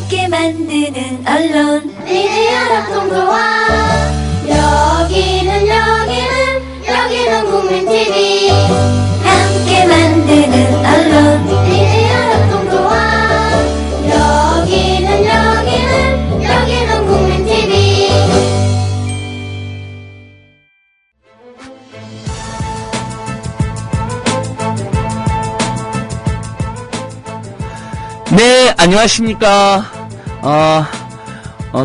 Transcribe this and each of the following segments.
함께 만드는 언론 미디어 협동조합. 여기는 국민TV. 함께 만드는 언론 미디어 협동조합. 여기는 국민TV. 네, 안녕하십니까.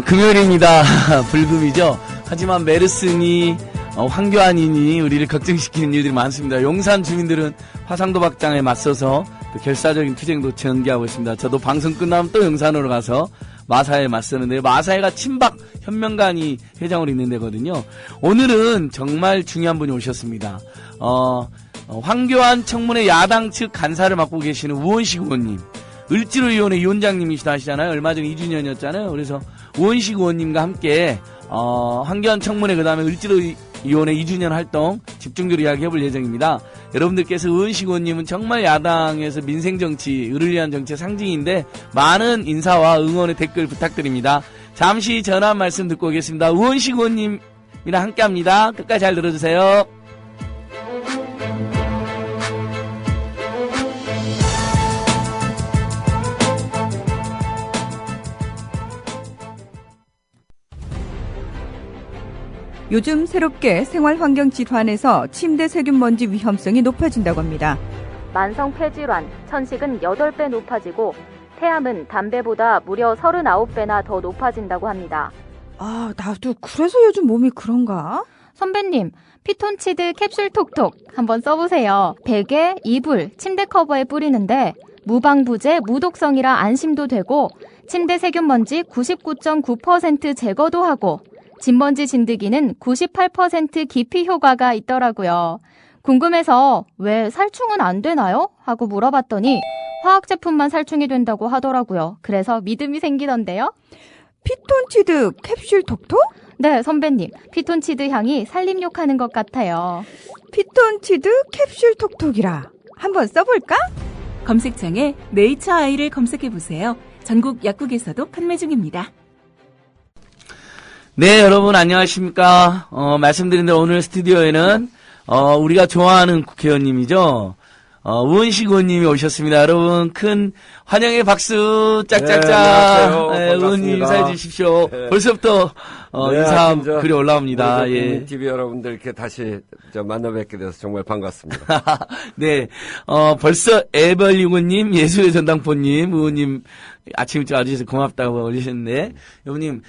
금요일입니다. 불금이죠. 하지만 메르스니, 황교안이니 우리를 걱정시키는 일들이 많습니다. 용산 주민들은 화상도박장에 맞서서 또 결사적인 투쟁도 전개하고 있습니다. 저도 방송 끝나면 또 용산으로 가서 마사에 맞서는데요. 마사회가 친박 현명관이 회장으로 있는 데거든요. 오늘은 정말 중요한 분이 오셨습니다. 황교안 청문회 야당 측 간사를 맡고 계시는 우원식 의원님. 을지로위원회 위원장님이시다 하시잖아요. 얼마 전 2주년이었잖아요. 그래서 우원식 의원님과 함께 황교안 청문회 그다음에 을지로위원회 2주년 활동 집중적으로 이야기해볼 예정입니다. 여러분들께서 우원식 의원님은 정말 야당에서 민생정치, 을을 위한 정치의 상징인데 많은 인사와 응원의 댓글 부탁드립니다. 잠시 전화 한 말씀 듣고 오겠습니다. 우원식 의원님이랑 함께합니다. 끝까지 잘 들어주세요. 요즘 새롭게 생활환경 질환에서 침대 세균 먼지 위험성이 높아진다고 합니다. 만성 폐질환, 천식은 8배 높아지고 폐암은 담배보다 무려 39배나 더 높아진다고 합니다. 아, 나도 그래서 요즘 몸이 그런가? 선배님, 피톤치드 캡슐 톡톡 한번 써보세요. 베개, 이불, 침대 커버에 뿌리는데 무방부제, 무독성이라 안심도 되고 침대 세균 먼지 99.9% 제거도 하고 진먼지 진드기는 98% 기피 효과가 있더라고요. 궁금해서 왜 살충은 안 되나요? 하고 물어봤더니 화학 제품만 살충이 된다고 하더라고요. 그래서 믿음이 생기던데요. 피톤치드 캡슐 톡톡? 네, 선배님. 피톤치드 향이 살림욕하는 것 같아요. 피톤치드 캡슐 톡톡이라. 한번 써볼까? 검색창에 네이처 아이를 검색해보세요. 전국 약국에서도 판매 중입니다. 네, 여러분 안녕하십니까. 말씀드린 대로 오늘 스튜디오에는 우리가 좋아하는 국회의원님이죠. 우원식 의원님이 오셨습니다. 여러분 큰 환영의 박수 짝짝짝. 네, 의원님 인사해 주십시오. 네. 벌써부터 인사 글이 올라옵니다. 예. TV 여러분들 이렇게 다시 만나 뵙게 돼서 정말 반갑습니다. 네, 벌써 애벌유고님, 예수의 전당포님, 의원님 아침 일찍 와주셔서 고맙다고 올리셨는데, 의원님,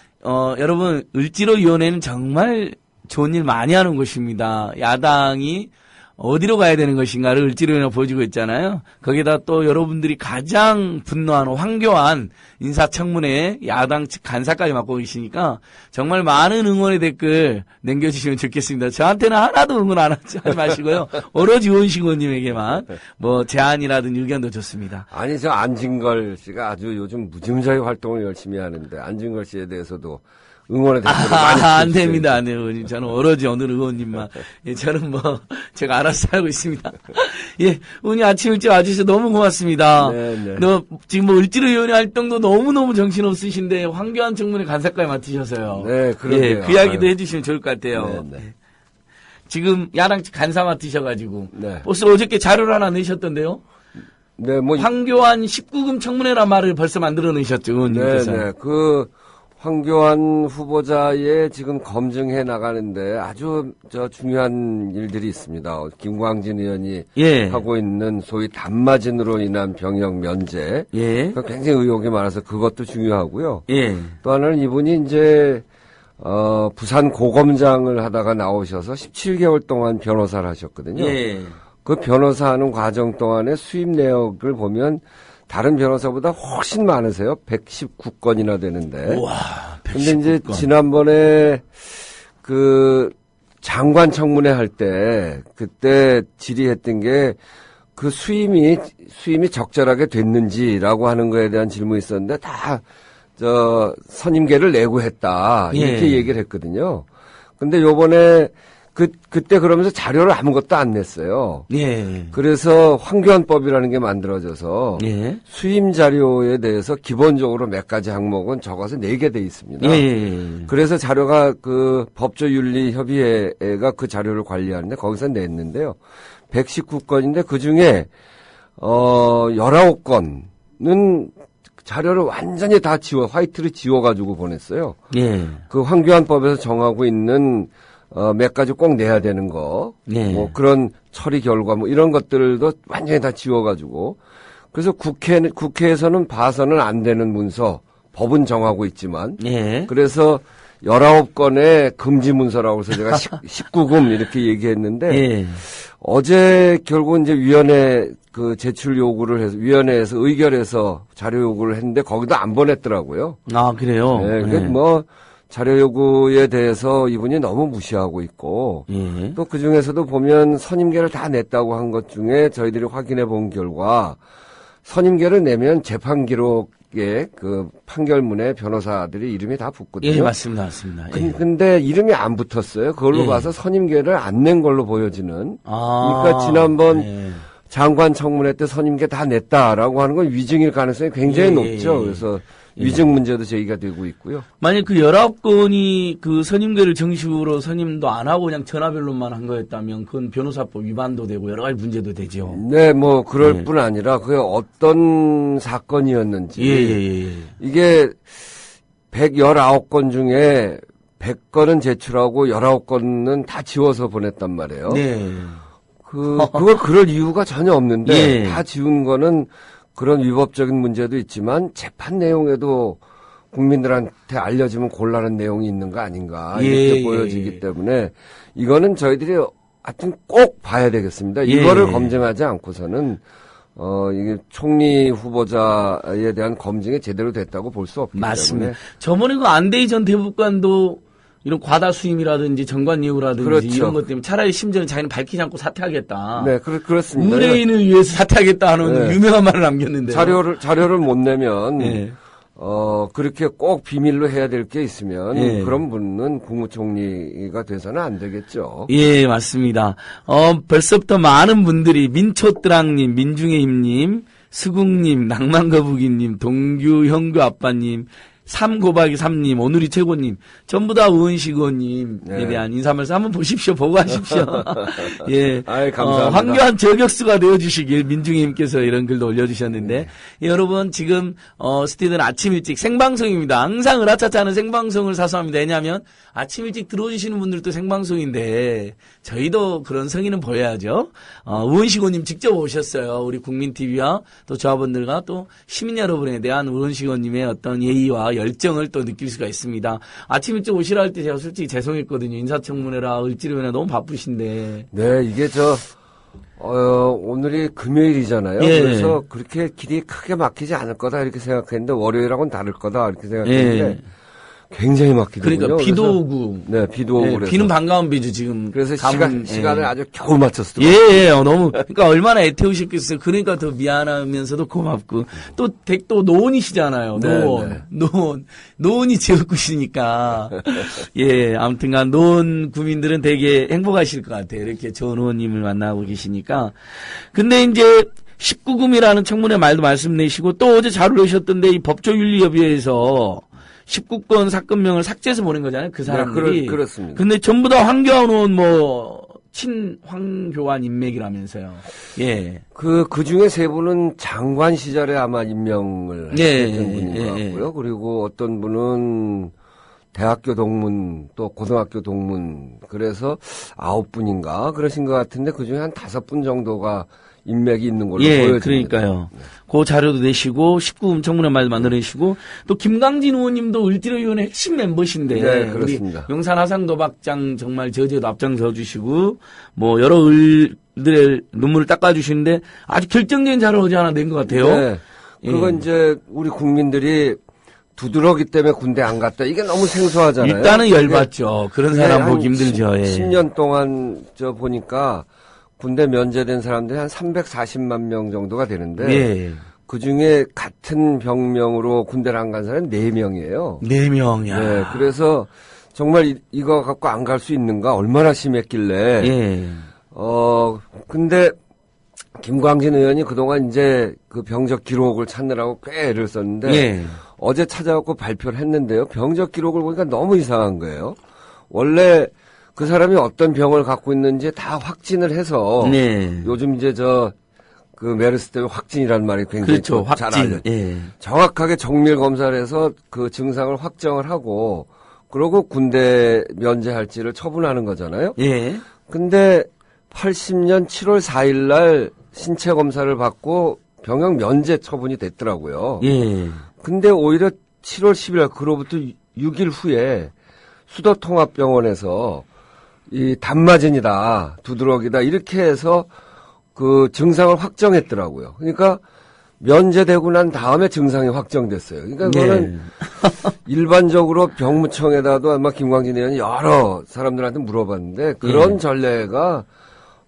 여러분, 을지로위원회는 정말 좋은 일 많이 하는 곳입니다. 야당이 어디로 가야 되는 것인가를 을지로위원회가 보여주고 있잖아요. 거기다 또 여러분들이 가장 분노하는 황교안 인사청문회 야당 측 간사까지 맡고 계시니까 정말 많은 응원의 댓글 남겨주시면 좋겠습니다. 저한테는 하나도 응원 안 하지 마시고요. 오로지 우원식 의원님에게만 뭐 제안이라든지 의견도 좋습니다. 아니, 저 안진걸 씨가 아주 요즘 무지무지하게 활동을 열심히 하는데 안진걸 씨에 대해서도 응원의 댓글을 많이 안 됩니다, 안 돼요, 의원님. 저는 오로지 오늘 의원님만. 예, 저는 뭐, 제가 알아서 하고 있습니다. 예, 의원님 아침 일찍 와주셔서 너무 고맙습니다. 네. 지금 뭐, 을지로위원회 활동도 너무너무 정신없으신데, 황교안 청문회 간사까지 맡으셔서요. 네, 그러게요. 예, 그 이야기도 해주시면 좋을 것 같아요. 네. 지금 야당 측 간사 맡으셔가지고. 네. 벌써 어저께 자료를 하나 내셨던데요? 네, 뭐. 황교안 19금 청문회란 말을 벌써 만들어 놓으셨죠, 의원님께서. 네. 황교안 후보자의 지금 검증해 나가는데 아주 중요한 일들이 있습니다. 김광진 의원이 하고 있는 소위 단마진으로 인한 병역 면제. 굉장히 의혹이 많아서 그것도 중요하고요. 또 하나는 이분이 이제 부산 고검장을 하다가 나오셔서 17개월 동안 변호사를 하셨거든요. 그 변호사하는 과정 동안에 수입 내역을 보면 다른 변호사보다 훨씬 많으세요. 119건이나 되는데. 우와, 119건. 근데 이제 지난번에 그 장관 청문회 할 때 그때 질의했던 게 그 수임이 적절하게 됐는지라고 하는 거에 대한 질문이 있었는데 다 선임계를 내고 했다. 이렇게 얘기를 했거든요. 근데 요번에 그때 그러면서 자료를 아무것도 안 냈어요. 예. 그래서 황교안법이라는 게 만들어져서 예. 수임 자료에 대해서 기본적으로 몇 가지 항목은 적어서 4개 돼 있습니다. 예. 그래서 자료가 그 법조윤리협의회가 그 자료를 관리하는데 거기서 냈는데요. 119건인데 그 중에 19건은 자료를 완전히 다 화이트를 지워가지고 보냈어요. 예. 그 황교안법에서 정하고 있는 몇 가지 꼭 내야 되는 거, 예. 뭐 그런 처리 결과 뭐 이런 것들도 완전히 다 지워가지고 그래서 국회에서는 봐서는 안 되는 문서 법은 정하고 있지만 예. 그래서 19건의 금지 문서라고 해서 제가 19금 이렇게 얘기했는데 예. 어제 결국 이제 위원회 그 제출 요구를 해서 위원회에서 의결해서 자료 요구를 했는데 거기도 안 보냈더라고요. 아, 그래요? 네, 그러니까 예. 뭐 자료 요구에 대해서 이분이 너무 무시하고 있고 예. 또 그 중에서도 보면 선임계를 다 냈다고 한 것 중에 저희들이 확인해 본 결과 선임계를 내면 재판 기록에 그 판결문에 변호사들이 이름이 다 붙거든요. 예, 맞습니다. 예. 근데 이름이 안 붙었어요. 그걸로 예. 봐서 선임계를 안 낸 걸로 보여지는. 아. 그러니까 지난번 예. 장관 청문회 때 선임계 다 냈다라고 하는 건 위증일 가능성이 굉장히 예. 높죠. 그래서 위증 문제도 제기가 되고 있고요. 만약 그 19건이 그 선임계를 정식으로 선임도 안 하고 그냥 전화변론만 한 거였다면 그건 변호사법 위반도 되고 여러 가지 문제도 되죠. 네, 뭐 그럴 예. 뿐 아니라 그게 어떤 사건이었는지 예. 이게 119건 중에 100건은 제출하고 19건은 다 지워서 보냈단 말이에요. 네. 그걸 그럴 이유가 전혀 없는데 예. 다 지운 거는 그런 위법적인 문제도 있지만 재판 내용에도 국민들한테 알려지면 곤란한 내용이 있는 거 아닌가 이렇게 예. 보여지기 때문에 이거는 저희들이 하여튼 꼭 봐야 되겠습니다. 예. 이거를 검증하지 않고서는 이게 총리 후보자에 대한 검증이 제대로 됐다고 볼 수 없기 맞습니다. 때문에 저번에 그 안대희 전 대법관도 이런 과다 수임이라든지 정관 예우라든지 그렇죠. 이런 것 때문에 차라리 심지어는 자기는 밝히지 않고 사퇴하겠다. 네, 그렇습니다. 의뢰인을 위해서 사퇴하겠다 하는 네. 유명한 말을 남겼는데 자료를 못 내면 네. 그렇게 꼭 비밀로 해야 될 게 있으면 예. 그런 분은 국무총리가 돼서는 안 되겠죠. 예, 맞습니다. 벌써부터 많은 분들이 민초뜨랑님, 민중의힘님, 수국님, 낭만거북이님, 동규형규 아빠님, 3곱하기3님, 오늘이 최고님, 전부 다 우은식 의원님에 네. 대한 인사 말씀 한번 보십시오. 보고 하십시오. 예. 아이, 감사합니다. 황교안 저격수가 되어주시길 민중님께서 이런 글도 올려주셨는데, 여러분 지금, 스티든 아침 일찍 생방송입니다. 항상 으라차차는 생방송을 사수합니다. 왜냐하면 아침 일찍 들어오시는 분들도 생방송인데, 저희도 그런 성의는 보여야죠. 우은식 의원님 직접 오셨어요. 우리 국민TV와 또 저하분들과 또 시민 여러분에 대한 우은식 의원님의 어떤 예의와 열정을 또 느낄 수가 있습니다. 아침 일찍 오시라 할 때 제가 솔직히 죄송했거든요. 인사청문회라 을지로회나 너무 바쁘신데. 네, 이게 오늘이 금요일이잖아요. 예. 그래서 그렇게 길이 크게 막히지 않을 거다 이렇게 생각했는데 월요일하고는 다를 거다 이렇게 생각했는데 예. 굉장히 막히더군요. 그러니까 비도 그래서 오고. 네, 비도 오고 예, 그래서 비는 반가운 비죠 지금. 그래서 가뭄, 시간을 예. 아주 겨우 맞췄어요. 예, 너무, 그러니까 얼마나 애태우셨겠어요. 그러니까 더 미안하면서도 고맙고. 또 노원이시잖아요. 네, 노원이 지역구시니까. 예, 아무튼간 노원 구민들은 되게 행복하실 것 같아요. 이렇게 좋은 의원님을 만나고 계시니까. 근데 이제 19금이라는 청문회 말도 말씀내시고 또 어제 자료 내셨던데 이 법조윤리협의회에서 19건 사건명을 삭제해서 보낸 거잖아요. 그 사람들이. 네, 그렇습니다. 근데 전부 다 황교안 의원 친황교안 인맥이라면서요. 예. 그 중에 세 분은 장관 시절에 아마 임명을 했던 분인 것 같고요. 그리고 어떤 분은 대학교 동문 또 고등학교 동문 그래서 9분인가 그러신 것 같은데 그 중에 한 5분 정도가 인맥이 있는 걸로 보여집니다. 그러니까요. 그 자료도 내시고 19금 청문회 말도 만들어내시고 또 김강진 의원님도 을지로위원회 핵심 멤버신데 네, 그렇습니다. 우리 용산 하상도박장 정말 저제도 앞장서 주시고 뭐 여러 을들의 눈물을 닦아주시는데 아주 결정적인 자료 어제 하나 낸 것 같아요. 네. 그건 이제 우리 국민들이 두드러기 때문에 군대 안 갔다. 이게 너무 생소하잖아요. 일단은 열받죠. 그런 사람 보기 힘들죠. 예. 10년 동안 보니까 군대 면제된 사람들이 한 340만 명 정도가 되는데 예. 그중에 같은 병명으로 군대를 안 간 사람은 4명이에요. 4명이야. 네, 그래서 정말 이거 갖고 안 갈 수 있는가 얼마나 심했길래 예. 근데 김광진 의원이 그동안 이제 그 병적 기록을 찾느라고 꽤 애를 썼는데 예. 어제 찾아갖고 발표를 했는데요. 병적 기록을 보니까 너무 이상한 거예요. 원래 그 사람이 어떤 병을 갖고 있는지 다 확진을 해서 네. 요즘 이제 그 메르스 때문에 확진이라는 말이 굉장히 그렇죠. 잘 확진. 알려져. 예. 정확하게 정밀 검사를 해서 그 증상을 확정을 하고 그러고 군대 면제할지를 처분하는 거잖아요. 예. 근데 80년 7월 4일 날 신체 검사를 받고 병역 면제 처분이 됐더라고요. 예. 근데 오히려 7월 10일 날 그로부터 6일 후에 수도통합병원에서 이 단마진이다, 두드러기다 이렇게 해서 그 증상을 확정했더라고요. 그러니까 면제되고 난 다음에 증상이 확정됐어요. 그러니까 그거는 일반적으로 병무청에다도 아마 김광진 의원이 여러 사람들한테 물어봤는데 그런 전례가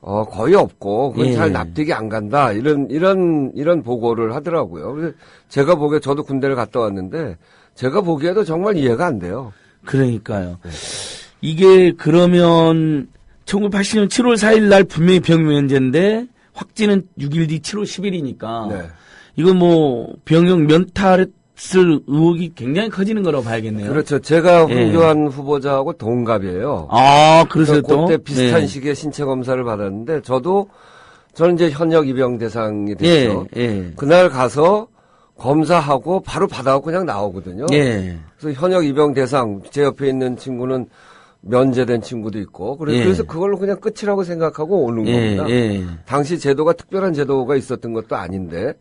거의 없고 그건 잘 납득이 안 간다 이런 보고를 하더라고요. 그래서 제가 보기에 저도 군대를 갔다 왔는데 제가 보기에도 정말 이해가 안 돼요. 그러니까요. 이게 그러면 1980년 7월 4일 날 분명히 병면제인데 확진은 6일 뒤 7월 10일이니까 네. 이건 뭐 병역 면탈했을 의혹이 굉장히 커지는 거라고 봐야겠네요. 그렇죠. 제가 황교안 후보자하고 동갑이에요. 아, 그래서 또 그때 비슷한 시기에 신체 검사를 받았는데 저는 이제 현역 입영 대상이 됐죠. 그날 가서 검사하고 바로 받아갖고 그냥 나오거든요. 그래서 현역 입영 대상 제 옆에 있는 친구는 면제된 친구도 있고 그래서 그걸로 그냥 끝이라고 생각하고 오는 겁니다. 당시 제도가 특별한 제도가 있었던 것도 아닌데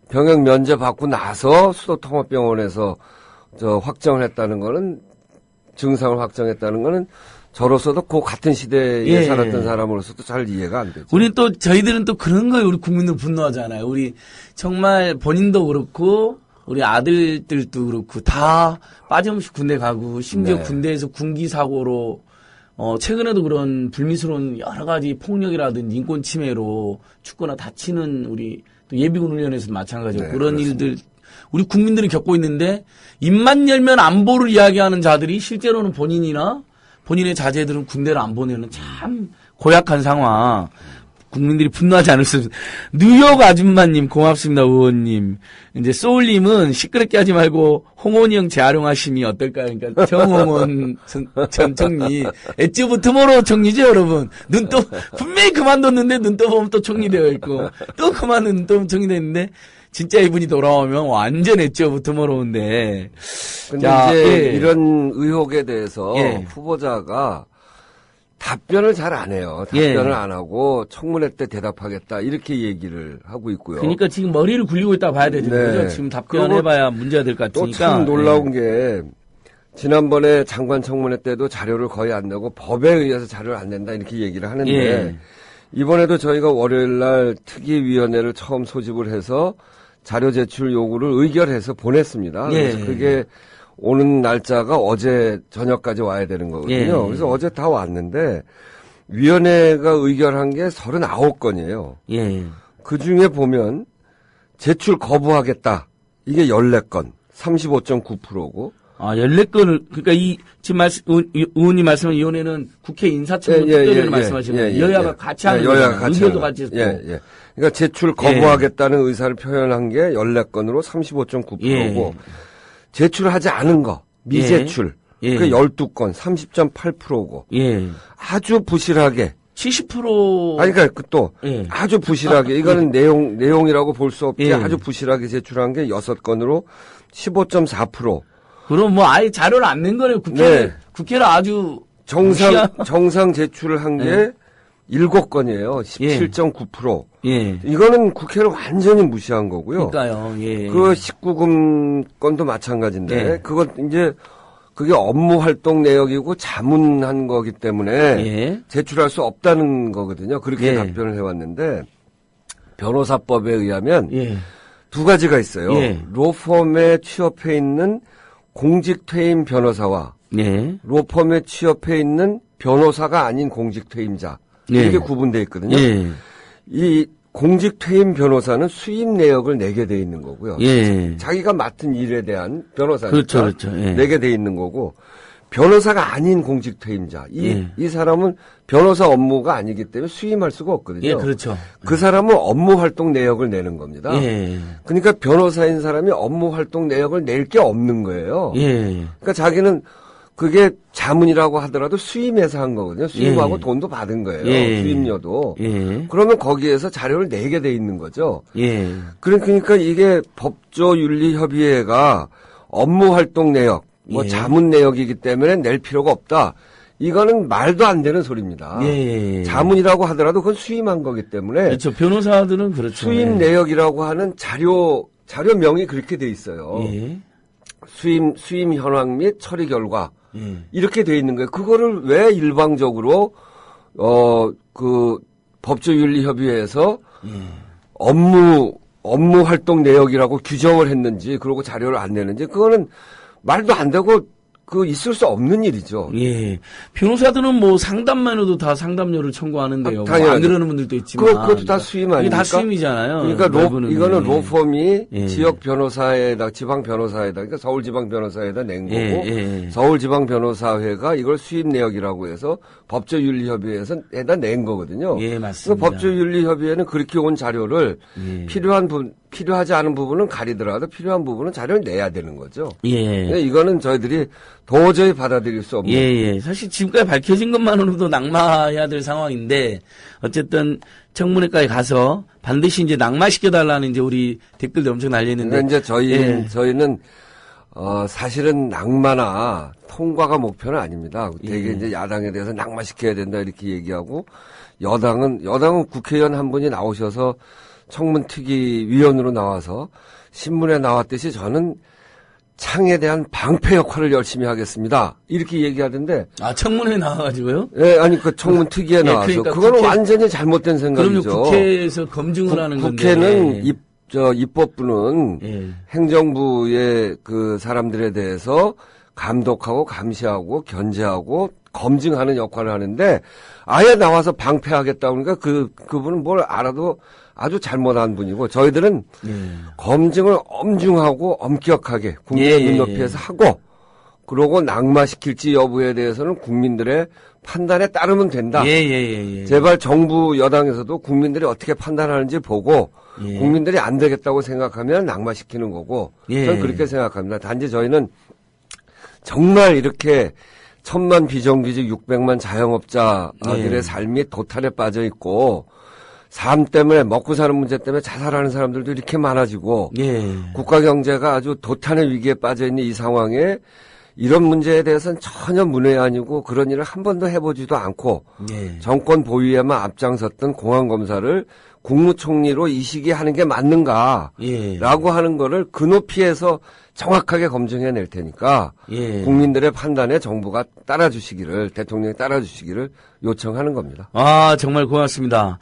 병역 면제 받고 나서 수도통합병원에서 확정을 했다는 거는 증상을 확정했다는 거는 저로서도 그 같은 시대에 살았던 사람으로서도 잘 이해가 안 되죠. 우리 또 저희들은 또 그런 거에 우리 국민들 분노하잖아요. 우리 정말 본인도 그렇고 우리 아들들도 그렇고 다 빠짐없이 군대 가고 심지어 군대에서 군기 사고로 최근에도 그런 불미스러운 여러 가지 폭력이라든지 인권 침해로 죽거나 다치는 우리 또 예비군 훈련에서도 마찬가지고 그런 그렇습니다. 일들 우리 국민들이 겪고 있는데 입만 열면 안보를 이야기하는 자들이 실제로는 본인이나 본인의 자제들은 군대를 안 보내는 참 고약한 상황. 국민들이 분노하지 않을 수 없습니다. 뉴욕 아줌마님 고맙습니다. 의원님. 이제 소울님은 시끄럽게 하지 말고 홍원이 형 재활용하심이 어떨까요? 그러니까 정홍원 전 총리. 엣지오브 투모로우 총리죠 여러분. 눈 또 분명히 그만뒀는데 눈 떠보면 또 총리되어 있고 또 그만은 눈 떠보면 총리되어 있는데 진짜 이분이 돌아오면 완전 엣지오브 투모로우인데. 근데 이제 이런 의혹에 대해서 후보자가 답변을 잘 안 해요. 답변을 안 하고 청문회 때 대답하겠다 이렇게 얘기를 하고 있고요. 그러니까 지금 머리를 굴리고 있다 봐야 되는 거죠. 지금 답변해봐야 문제가 될 것 같으니까. 또 참 놀라운 게 지난번에 장관 청문회 때도 자료를 거의 안 내고 법에 의해서 자료를 안 낸다 이렇게 얘기를 하는데 이번에도 저희가 월요일 날 특위위원회를 처음 소집을 해서 자료 제출 요구를 의결해서 보냈습니다. 그래서 그게 오는 날짜가 어제 저녁까지 와야 되는 거거든요. 그래서 어제 다 왔는데 위원회가 의결한 게 39건이에요. 그 중에 보면 제출 거부하겠다. 이게 14건, 35.9%고. 아, 14건을, 그러니까 지금 의원님 말씀한 위원회는 국회 인사청문 특별위원회 말씀하시는 거예요. 여야가 같이 하는 거예요. 의결도 같이 했고. 그러니까 제출 거부하겠다는 의사를 표현한 게 14건으로 35.9%고. 제출하지 않은 거, 미제출. 그 12건, 30.8%고. 아주 부실하게. 70%. 아니, 그러니까 또, 아주 부실하게. 이거는 내용이라고 볼 수 없지. 아주 부실하게 제출한 게 6건으로 15.4%. 그럼 뭐 아예 자료를 안 낸 거네요. 국회를 아주. 정상 제출을 한 게 7건이에요. 17.9%. 이거는 국회를 완전히 무시한 거고요. 그러니까요. 그 19금 건도 마찬가지인데 그건 이제 그게 업무 활동 내역이고 자문한 거기 때문에 제출할 수 없다는 거거든요. 그렇게 답변을 해왔는데 변호사법에 의하면 두 가지가 있어요. 로펌에 취업해 있는 공직퇴임 변호사와 로펌에 취업해 있는 변호사가 아닌 공직퇴임자. 이렇게 구분되어 있거든요. 이 공직퇴임 변호사는 수입 내역을 내게 돼 있는 거고요. 자기가 맡은 일에 대한 변호사니까 그렇죠. 내게 돼 있는 거고 변호사가 아닌 공직 퇴임자. 이 사람은 변호사 업무가 아니기 때문에 수임할 수가 없거든요. 예, 그렇죠. 그 사람은 업무 활동 내역을 내는 겁니다. 예. 그러니까 변호사인 사람이 업무 활동 내역을 낼 게 없는 거예요. 예. 그러니까 자기는 그게 자문이라고 하더라도 수임해서 한 거거든요. 수임하고 예. 돈도 받은 거예요. 예. 수임료도. 예. 그러면 거기에서 자료를 내게 돼 있는 거죠. 예. 그러니까 이게 법조윤리협의회가 업무 활동 내역, 뭐 예. 자문 내역이기 때문에 낼 필요가 없다. 이거는 말도 안 되는 소리입니다. 예. 자문이라고 하더라도 그건 수임한 거기 때문에 그렇죠. 변호사들은 그렇죠. 수임 예. 내역이라고 하는 자료명이 그렇게 돼 있어요. 예. 수임 현황 및 처리 결과 예. 이렇게 돼 있는 거예요. 그거를 왜 일방적으로 그 법조윤리협의회에서 예. 업무 활동 내역이라고 규정을 했는지 그러고 자료를 안 내는지 그거는 말도 안 되고 그 있을 수 없는 일이죠. 예. 변호사들은 뭐 상담만 해도 다 상담료를 청구하는데요. 당연하죠. 안 그러는 분들도 있지만. 그것도 다 수임 아닙니까? 이게 다 수임이잖아요. 그러니까 이거는 로펌이 예. 지역 변호사에다, 지방 변호사에다, 그러니까 서울지방 변호사에다 낸 거고, 예. 서울지방 변호사회가 이걸 수임 내역이라고 해서 법조윤리협의회에서 에다 낸 거거든요. 예, 맞습니다. 법조윤리협의회는 그렇게 온 자료를 예. 필요하지 않은 부분은 가리더라도 필요한 부분은 자료를 내야 되는 거죠. 예. 그러니까 이거는 저희들이 도저히 받아들일 수 없는. 예. 사실 지금까지 밝혀진 것만으로도 낙마해야 될 상황인데, 어쨌든 청문회까지 가서 반드시 이제 낙마시켜달라는 이제 우리 댓글도 엄청 날리는데. 그러니까 이제 예. 저희는 사실은 낙마나 통과가 목표는 아닙니다. 되게 이제 야당에 대해서 낙마시켜야 된다 이렇게 얘기하고 여당은 국회의원 한 분이 나오셔서 청문특위위원으로 나와서 신문에 나왔듯이 저는 창에 대한 방패 역할을 열심히 하겠습니다. 이렇게 얘기하던데. 아, 청문회에 나와가지고요? 예, 아니, 그 청문특위에 나와서. 그러니까 그거는 완전히 잘못된 생각이죠. 그럼요, 국회에서 검증을 하는 건데. 국회는 입법부는 예. 행정부의 그 사람들에 대해서 감독하고 감시하고 견제하고 검증하는 역할을 하는데 아예 나와서 방패하겠다 그러니까 그분은 뭘 알아도 아주 잘못한 분이고 저희들은 검증을 엄중하고 엄격하게 국민의 눈높이에서 하고 그러고 낙마시킬지 여부에 대해서는 국민들의 판단에 따르면 된다. 제발 정부 여당에서도 국민들이 어떻게 판단하는지 보고 국민들이 안 되겠다고 생각하면 낙마시키는 거고 저는 그렇게 생각합니다. 단지 저희는 정말 이렇게 1000만 비정규직 600만 자영업자들의 삶이 도탄에 빠져 있고 삶 때문에 먹고 사는 문제 때문에 자살하는 사람들도 이렇게 많아지고 국가 경제가 아주 도탄의 위기에 빠져 있는 이 상황에 이런 문제에 대해서는 전혀 문외한이고 그런 일을 한 번도 해보지도 않고 정권 보유에만 앞장섰던 공안검사를 국무총리로 이 시기에 하는 게 맞는가라고 하는 거를 그 높이에서 정확하게 검증해낼 테니까 국민들의 판단에 정부가 따라주시기를 대통령이 따라주시기를 요청하는 겁니다. 아 정말 고맙습니다.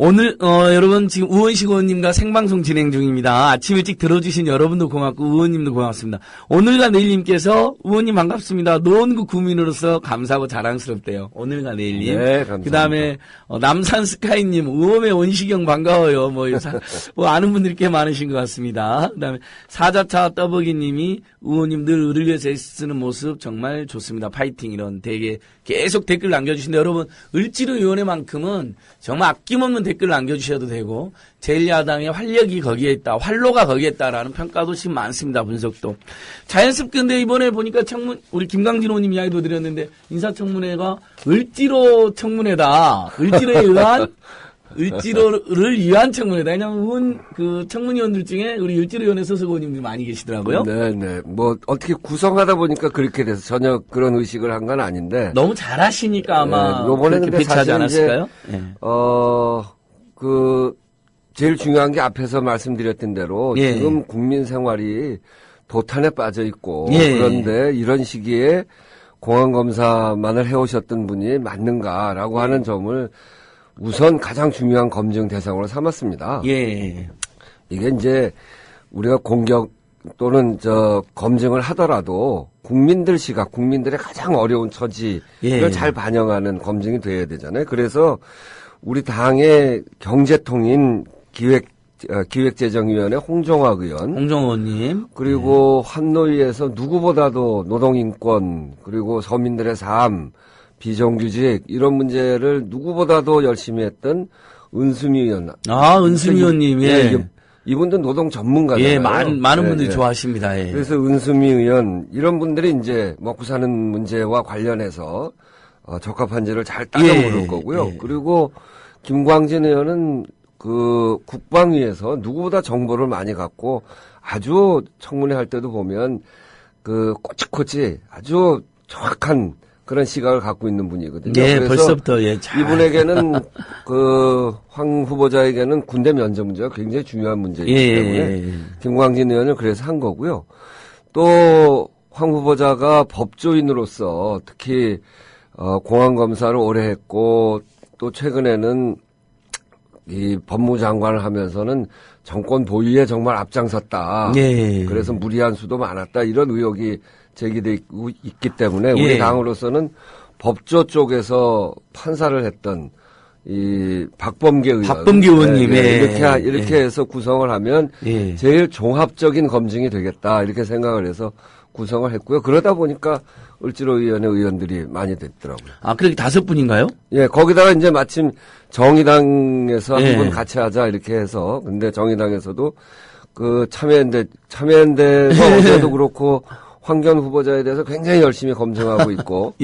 오늘 여러분 지금 우원식 의원님과 생방송 진행 중입니다. 아침 일찍 들어주신 여러분도 고맙고 의원님도 고맙습니다. 오늘과 내일님께서 의원님 반갑습니다. 노원구 구민으로서 감사하고 자랑스럽대요. 오늘과 내일님. 네, 감사합니다. 그다음에 남산 스카이님 우엄의 원시경 반가워요. 뭐 아는 분들이 꽤 많으신 것 같습니다. 그다음에 사자차 떠보기님이 의원님 늘 의를 위해서 애쓰는 모습 정말 좋습니다. 파이팅 이런 되게 계속 댓글 남겨주신데 여러분 을지로 위원회만큼은 정말 아낌없는 댓글 남겨주셔도 되고 제1야당의 활력이 거기에 있다. 활로가 거기에 있다라는 평가도 지금 많습니다. 분석도. 자연스럽게 근데 이번에 보니까 우리 김강진 의원님 이야기도 드렸는데 인사청문회가 을지로 청문회다. 을지로를 위한 청문회다. 왜냐면 청문위원들 중에 우리 을지로위원회 소속 의원님들이 많이 계시더라고요. 네네. 뭐 어떻게 구성하다 보니까 그렇게 돼서 전혀 그런 의식을 한 건 아닌데. 너무 잘하시니까 아마 요번에 그렇게 배치하지 않았을까요? 제일 중요한 게 앞에서 말씀드렸던 대로 예. 지금 국민 생활이 도탄에 빠져 있고 그런데 이런 시기에 공안검사만을 해오셨던 분이 맞는가라고 하는 점을 우선 가장 중요한 검증 대상으로 삼았습니다. 이게 이제 우리가 공격 또는 검증을 하더라도 국민들 시각, 국민들의 가장 어려운 처지를 잘 반영하는 검증이 돼야 되잖아요. 그래서 우리 당의 경제통인 기획재정위원회 홍정화 의원, 홍정호님, 그리고 환노위에서 누구보다도 노동인권 그리고 서민들의 삶, 비정규직 이런 문제를 누구보다도 열심히 했던 은수미 의원. 은수미 의원님, 예. 이분도 노동 전문가잖아요. 예, 많은 분들이 좋아하십니다. 예. 그래서 은수미 의원 이런 분들이 이제 먹고 사는 문제와 관련해서 적합한지를 잘 따져 물을 거고요. 예. 그리고 김광진 의원은 그 국방위에서 누구보다 정보를 많이 갖고 아주 청문회 할 때도 보면 그 꼬치꼬치 아주 정확한 그런 시각을 갖고 있는 분이거든요. 예, 그래서 벌써부터 이분에게는 그 황 후보자에게는 군대 면접 문제가 굉장히 중요한 문제이기 때문에 김광진 의원은 그래서 한 거고요. 또 황 후보자가 법조인으로서 특히 공안 검사를 오래 했고 또 최근에는 이 법무장관을 하면서는 정권 보유에 정말 앞장섰다. 예. 그래서 무리한 수도 많았다. 이런 의혹이 제기돼 있기 때문에 우리 당으로서는 법조 쪽에서 판사를 했던 이 박범계 의원님 이렇게 해서 구성을 하면 제일 종합적인 검증이 되겠다 이렇게 생각을 해서 구성을 했고요. 그러다 보니까 을지로위원회 의원들이 많이 됐더라고요. 그렇게 5분인가요? 예, 거기다가 이제 마침 정의당에서 한 분 같이 하자 이렇게 해서 근데 정의당에서도 그 참여연대가 어제도 그렇고 황교안 후보자에 대해서 굉장히 열심히 검증하고 있고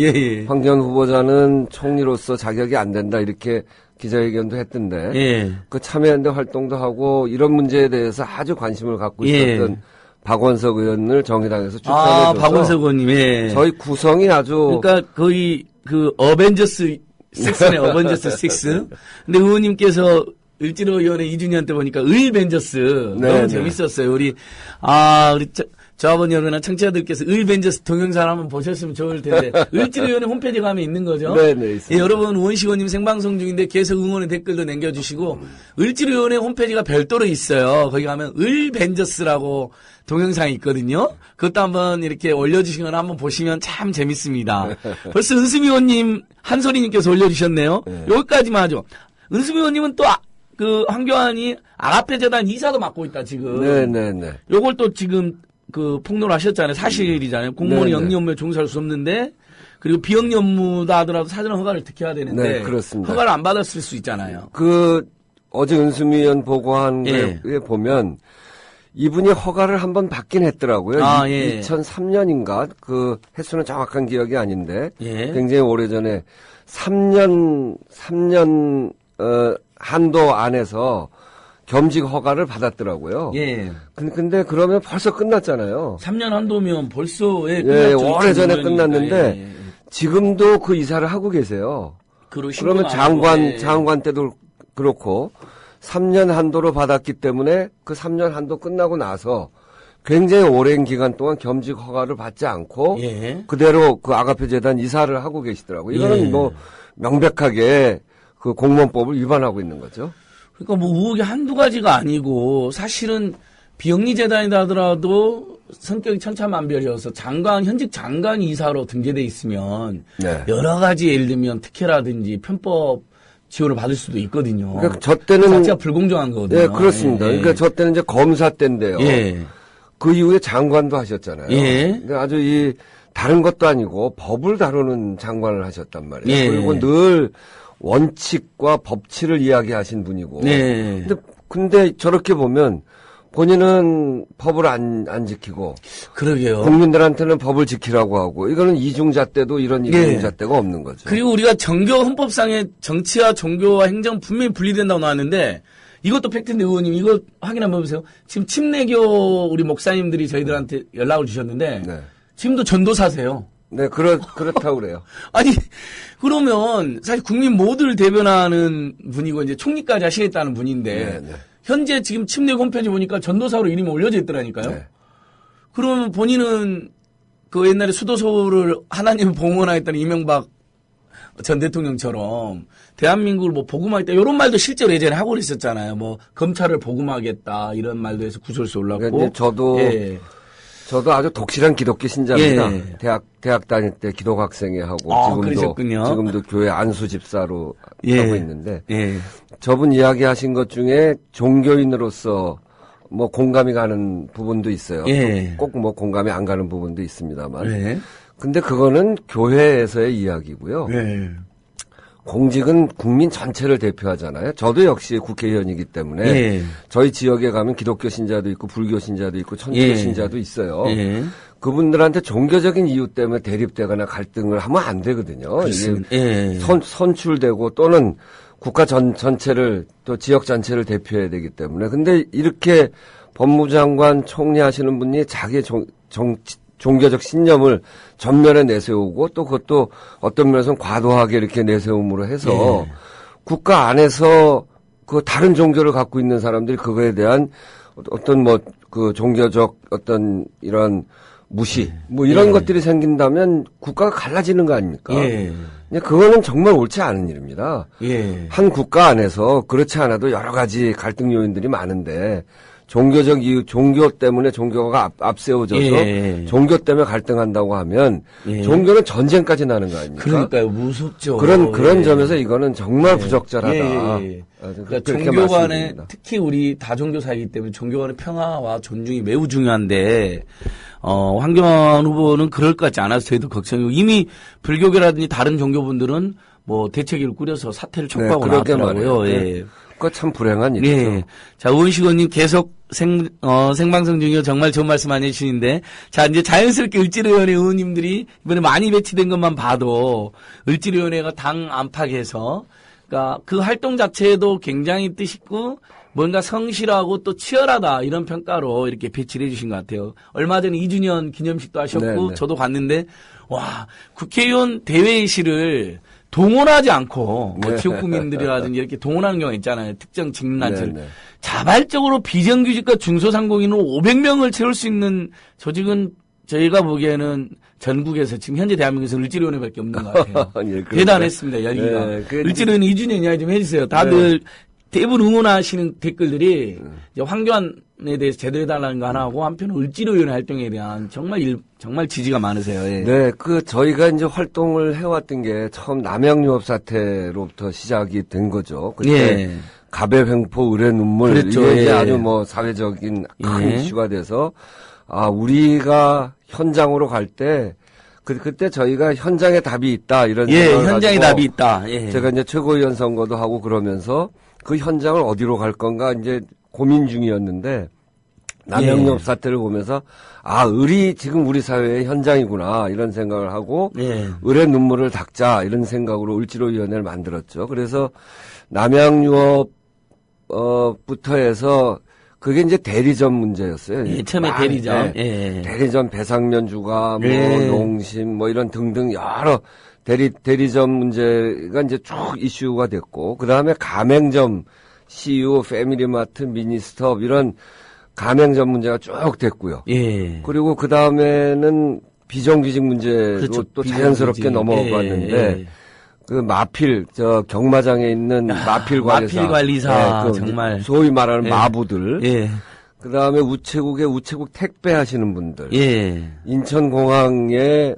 황교안 후보자는 총리로서 자격이 안 된다 이렇게 기자회견도 했던데 그 참여연대 활동도 하고 이런 문제에 대해서 아주 관심을 갖고 있었던 박원석 의원을 정의당에서 추천해줘서 박원석 의원님 저희 구성이 아주 그러니까 거의 그 어벤져스 6네 어벤져스 6. 근데 의원님께서 을지로위원회 2주년 때 보니까 을벤져스 너무 재밌었어요. 우리 저하고 여러분이나 청취자들께서 을벤져스 동영상 한번 보셨으면 좋을 텐데 을지로위원회 홈페이지 가면 있는 거죠. 네네 있습니다. 예, 여러분 우원식원님 생방송 중인데 계속 응원의 댓글도 남겨주시고 을지로위원회 홈페이지가 별도로 있어요. 거기 가면 을벤져스라고 동영상이 있거든요. 그것도 한번 이렇게 올려주시거나 한번 보시면 참 재밌습니다. 벌써 은수미 의원님 한소리님께서 올려주셨네요. 여기까지만 하죠. 은수미 의원님은 또 그 황교안이 아가페 재단 이사도 맡고 있다 지금. 네네네. 요걸 또 지금 그 폭로를 하셨잖아요. 사실이잖아요. 공무원이 영리 업무에 종사할 수 없는데 그리고 비영리 업무다 하더라도 사전 허가를 득해야 되는데 네, 그렇습니다. 허가를 안 받았을 수 있잖아요. 어제 은수미 의원 보고한 거에 보면 이분이 허가를 한번 받긴 했더라고요. 2003년인가 그 횟수는 정확한 기억이 아닌데 굉장히 오래전에 3년 한도 안에서 겸직 허가를 받았더라고요. 근데 그러면 벌써 끝났잖아요. 3년 한도면 벌써 오래전에 끝났는데 지금도 그 이사를 하고 계세요. 그러면 장관 때도 그렇고 3년 한도로 받았기 때문에 그 3년 한도 끝나고 나서 굉장히 오랜 기간 동안 겸직 허가를 받지 않고 그대로 그 아가페 재단 이사를 하고 계시더라고요. 이거는 뭐 명백하게 그 공무원법을 위반하고 있는 거죠. 그러니까 뭐 의혹이 한두 가지가 아니고 사실은 비영리 재단이다 하더라도 성격이 천차만별이어서 현직 장관 이사로 등재돼 있으면 여러 가지 예를 들면 특혜라든지 편법 지원을 받을 수도 있거든요. 그러니까 저 때는 그 자체가 불공정한 거거든요. 네, 그렇습니다. 그러니까 저 때는 이제 검사 때인데요. 그 이후에 장관도 하셨잖아요. 그러니까 아주 다른 것도 아니고 법을 다루는 장관을 하셨단 말이에요. 그리고 늘 원칙과 법치를 이야기하신 분이고. 근데 저렇게 보면 본인은 법을 안 지키고. 그러게요. 국민들한테는 법을 지키라고 하고. 이거는 이중잣대도 이런 이중잣대가 없는 거죠. 그리고 우리가 헌법상에 정치와 종교와 행정 분명히 분리된다고 나왔는데 이것도 팩트인데 의원님 이거 확인 한번 해보세요. 지금 침례교 우리 목사님들이 저희들한테 연락을 주셨는데 지금도 전도사세요. 네, 그렇다고 그래요. 아니, 그러면 사실 국민 모두를 대변하는 분이고 이제 총리까지 하시겠다는 분인데 현재 지금 침례교 홈페이지 보니까 전도사로 이름이 올려져 있더라니까요. 그러면 본인은 그 옛날에 수도소를 하나님을 봉헌하겠다는 이명박 전 대통령처럼 대한민국을 뭐 복음하겠다 이런 말도 실제로 예전에 하고 그랬었잖아요. 뭐 검찰을 복음하겠다 이런 말도 해서 구설수 올랐고. 그러니까 저도 아주 독실한 기독교 신자입니다. 대학 다닐 때 기독 학생회 하고 지금도 교회 안수 집사로 하고 있는데 저분 이야기하신 것 중에 종교인으로서 뭐 공감이 가는 부분도 있어요. 예. 꼭 뭐 공감이 안 가는 부분도 있습니다만. 네. 근데 그거는 교회에서의 이야기고요. 네. 공직은 국민 전체를 대표하잖아요. 저도 역시 국회의원이기 때문에 예. 저희 지역에 가면 기독교 신자도 있고 불교 신자도 있고 천주교 예. 신자도 있어요. 예. 그분들한테 종교적인 이유 때문에 대립되거나 갈등을 하면 안 되거든요. 그렇습니다. 이게 예. 선출되고 또는 국가 전체를 또 지역 전체를 대표해야 되기 때문에. 근데 이렇게 법무장관 총리 하시는 분이 자기의 종교적 신념을 전면에 내세우고 또 그것도 어떤 면에서는 과도하게 이렇게 내세움으로 해서 예. 국가 안에서 그 다른 종교를 갖고 있는 사람들이 그거에 대한 어떤 뭐 그 종교적 어떤 이런 무시 뭐 이런 예. 것들이 생긴다면 국가가 갈라지는 거 아닙니까? 예. 근데 그거는 정말 옳지 않은 일입니다. 예. 한 국가 안에서 그렇지 않아도 여러 가지 갈등 요인들이 많은데 종교적 이유, 종교 때문에 종교가 앞세워져서 예. 종교 때문에 갈등한다고 하면 예. 종교는 전쟁까지 나는 거 아닙니까? 그러니까요. 무섭죠. 그런 예. 점에서 이거는 정말 부적절하다. 예. 그러니까 종교 간에 특히 우리 다종교 사이기 때문에 종교 간의 평화와 존중이 매우 중요한데 황교안 후보는 그럴 것 같지 않아서 저희도 걱정이고 이미 불교계라든지 다른 종교분들은 뭐 대책위를 꾸려서 사퇴를 촉구하고 나왔더라고요. 예. 그거 참 불행한 일이죠. 예. 자, 우은식 의원님 계속 생방송 중이요. 정말 좋은 말씀 많이 해주시는데. 자, 이제 자연스럽게 을지로위원회 의원님들이 이번에 많이 배치된 것만 봐도 을지로위원회가 당 안팎에서 그러니까 그 활동 자체도 굉장히 뜻있고 뭔가 성실하고 또 치열하다 이런 평가로 이렇게 배치를 해주신 것 같아요. 얼마 전에 2주년 기념식도 하셨고 네네. 저도 갔는데 와, 국회의원 대회의실을 동원하지 않고 뭐 지역구민들이라든지 이렇게 동원하는 경우가 있잖아요. 특정 직능단체를. 자발적으로 비정규직과 중소상공인으로 500명을 채울 수 있는 조직은 저희가 보기에는 전국에서 지금 현재 대한민국에서 을지로위원회밖에 없는 것 같아요. 예, 대단했습니다. 열기가. 네, 을지로위원회 2주년 이야기 좀 해주세요. 다들 대부분 응원하시는 댓글들이 이제 황교안에 대해서 제대로 해달라는 거 하나 하고 한편은 을지로위원회 활동에 대한 정말 지지가 많으세요. 예. 네, 저희가 이제 활동을 해왔던 게 처음 남양유업 사태로부터 시작이 된 거죠. 그때 예. 갑의 횡포, 을의 눈물. 그랬죠. 이게 이제 예. 아주 뭐 사회적인 큰 예. 이슈가 돼서 우리가 현장으로 갈 때 그때 저희가 현장에 답이 있다 이런 예, 생각을 현장에 가지고 답이 있다. 예. 제가 이제 최고위원 선거도 하고 그러면서 그 현장을 어디로 갈 건가 이제 고민 중이었는데 남양유업 사태를 보면서 을이 지금 우리 사회의 현장이구나 이런 생각을 하고 예. 을의 눈물을 닦자 이런 생각으로 을지로위원회를 만들었죠. 그래서 남양유업 부터 해서 그게 이제 대리점 문제였어요. 예, 처음에 대리점. 예. 대리점 배상면주가 뭐 예. 농심 뭐 이런 등등 여러 대리점 문제가 이제 쭉 이슈가 됐고 그다음에 가맹점 CU, 패밀리마트, 미니스톱 이런 가맹점 문제가 쭉 됐고요. 예. 그리고 그다음에는 비정규직 문제로 그렇죠. 또 비정규직. 자연스럽게 넘어갔는데 예. 그 마필 경마장에 있는 마필 관리사, 마필 관리사 정말 소위 말하는 예. 마부들. 예. 그다음에 우체국 택배 하시는 분들. 예. 인천공항에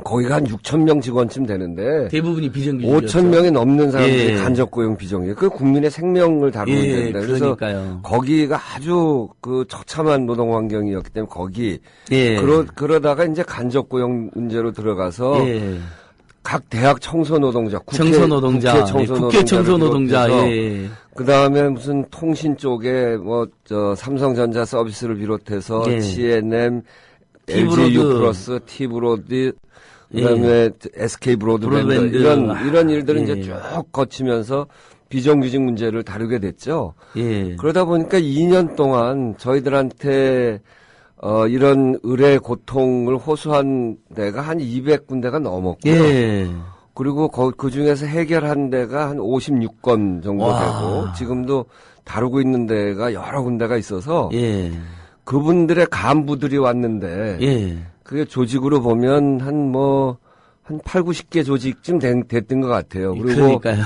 거기가 한 6,000명 직원쯤 되는데 대부분이 비정규직이었죠. 5,000명이 넘는 사람들이 예. 간접고용 비정규직. 그 국민의 생명을 다루는 예, 데인데 그래서 그러니까요. 거기가 아주 그 처참한 노동 환경이었기 때문에 거기 예. 그러다가 이제 간접고용 문제로 들어가서 예. 각 대학 청소노동자, 청소노동자, 국회 청소노동자, 예. 그 다음에 무슨 통신 쪽에 삼성전자 서비스를 비롯해서 예. CNM, 티브로드. LG U+, 티브로드, 그다음에 SK 브로드밴드 브로드밴드. 이런 일들은 예. 이제 쭉 거치면서 비정규직 문제를 다루게 됐죠. 예. 그러다 보니까 2년 동안 저희들한테 이런 을의 고통을 호소한 데가 한 200군데가 넘었고요. 예. 그리고 그 중에서 해결한 데가 한 56건 정도 와. 되고 지금도 다루고 있는 데가 여러 군데가 있어서 예. 그분들의 간부들이 왔는데 예. 그게 조직으로 보면 한 8, 90개 조직쯤 됐던 것 같아요. 그리고 그러니까요.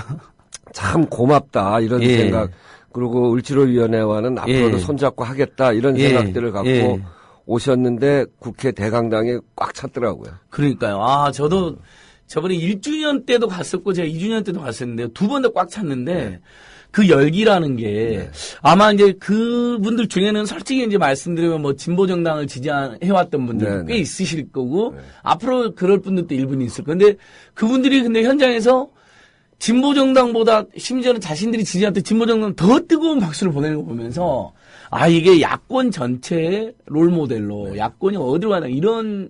참 고맙다 이런 예. 생각. 그리고 을지로위원회와는 앞으로도 예. 손잡고 하겠다 이런 예. 생각들을 갖고 예. 오셨는데 국회 대강당에 꽉 찼더라고요. 그러니까요. 저도 저번에 1주년 때도 갔었고 제가 2주년 때도 갔었는데 두 번 다 꽉 찼는데 그 열기라는 게 아마 이제 그분들 중에는 솔직히 이제 말씀드리면 뭐 진보 정당을 지지해왔던 분들 꽤 있으실 거고 앞으로 그럴 분들도 일부는 있을 건데 그분들이 근데 현장에서 진보 정당보다 심지어는 자신들이 지지했던 진보 정당 더 뜨거운 박수를 보내는 거 보면서 아 이게 야권 전체의 롤 모델로 야권이 어디로 가나 이런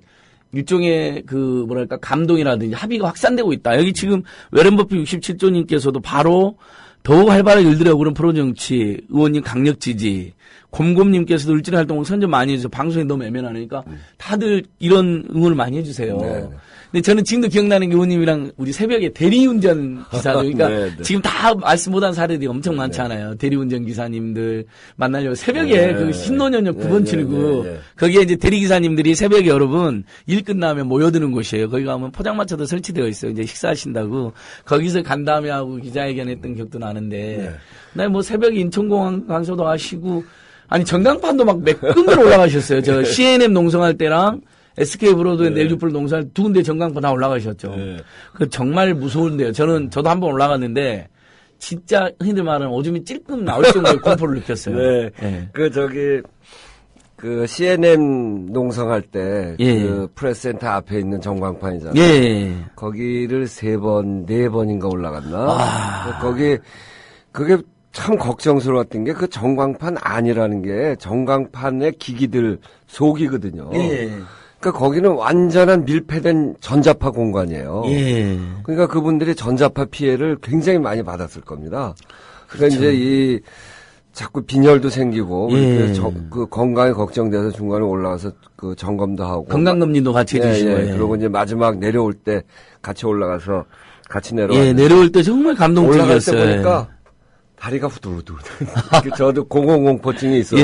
일종의 그 뭐랄까 감동이라든지 합의가 확산되고 있다. 여기 지금 웨런 버핏 67조님께서도 바로 더욱 활발하게 일들여오고 그런 프로정치 의원님 강력 지지 곰곰님께서도 을지로 활동을 선전 많이 해주셔서 방송에 너무 애매하니까 다들 이런 응원을 많이 해주세요. 네. 근데 저는 지금도 기억나는 게 의원님이랑 우리 새벽에 대리운전 기사들 그러니까 네, 네. 지금 다 말씀 못한 사례들이 엄청 많잖아요. 대리운전 기사님들 만나려고 새벽에 그 신논현역 9번 출구 거기에 이제 대리기사님들이 새벽에 여러분 일 끝나면 모여드는 곳이에요. 거기 가면 포장마차도 설치되어 있어요. 이제 식사하신다고 거기서 간담회 하고 기자회견했던 기억도 나는데 나 뭐 새벽에 인천공항 강서도 하시고 아니 전광판도 막 몇 군데로 올라가셨어요. 저 CNM 농성할 때랑 SK 브로드밴드 LG+로 농성할 두 군데 전광판 다 올라가셨죠. 그 정말 무서운데요. 저도 한번 올라갔는데 진짜 흔히들 말하는 오줌이 찔끔 나올 정도의 공포를 느꼈어요. 네. 네. 그 CNM 농성할 때 그 프레스센터 앞에 있는 전광판이잖아요. 예. 거기를 3번, 4번인가 올라갔나? 그게 참 걱정스러웠던 게 그 전광판 안이라는 게 전광판의 기기들 속이거든요. 그러니까 거기는 완전한 밀폐된 전자파 공간이에요. 그러니까 그분들이 전자파 피해를 굉장히 많이 받았을 겁니다. 그러니까 이제 자꾸 빈혈도 생기고 그 건강이 걱정돼서 중간에 올라가서 그 점검도 하고 건강검진도 같이 해주시고 그리고 이제 마지막 내려올 때 같이 올라가서 같이 내려왔는데 내려올 때 정말 감동적이었어요. 올라갈 때 보니까 다리가 후들후들. 저도 000공포증이 있어서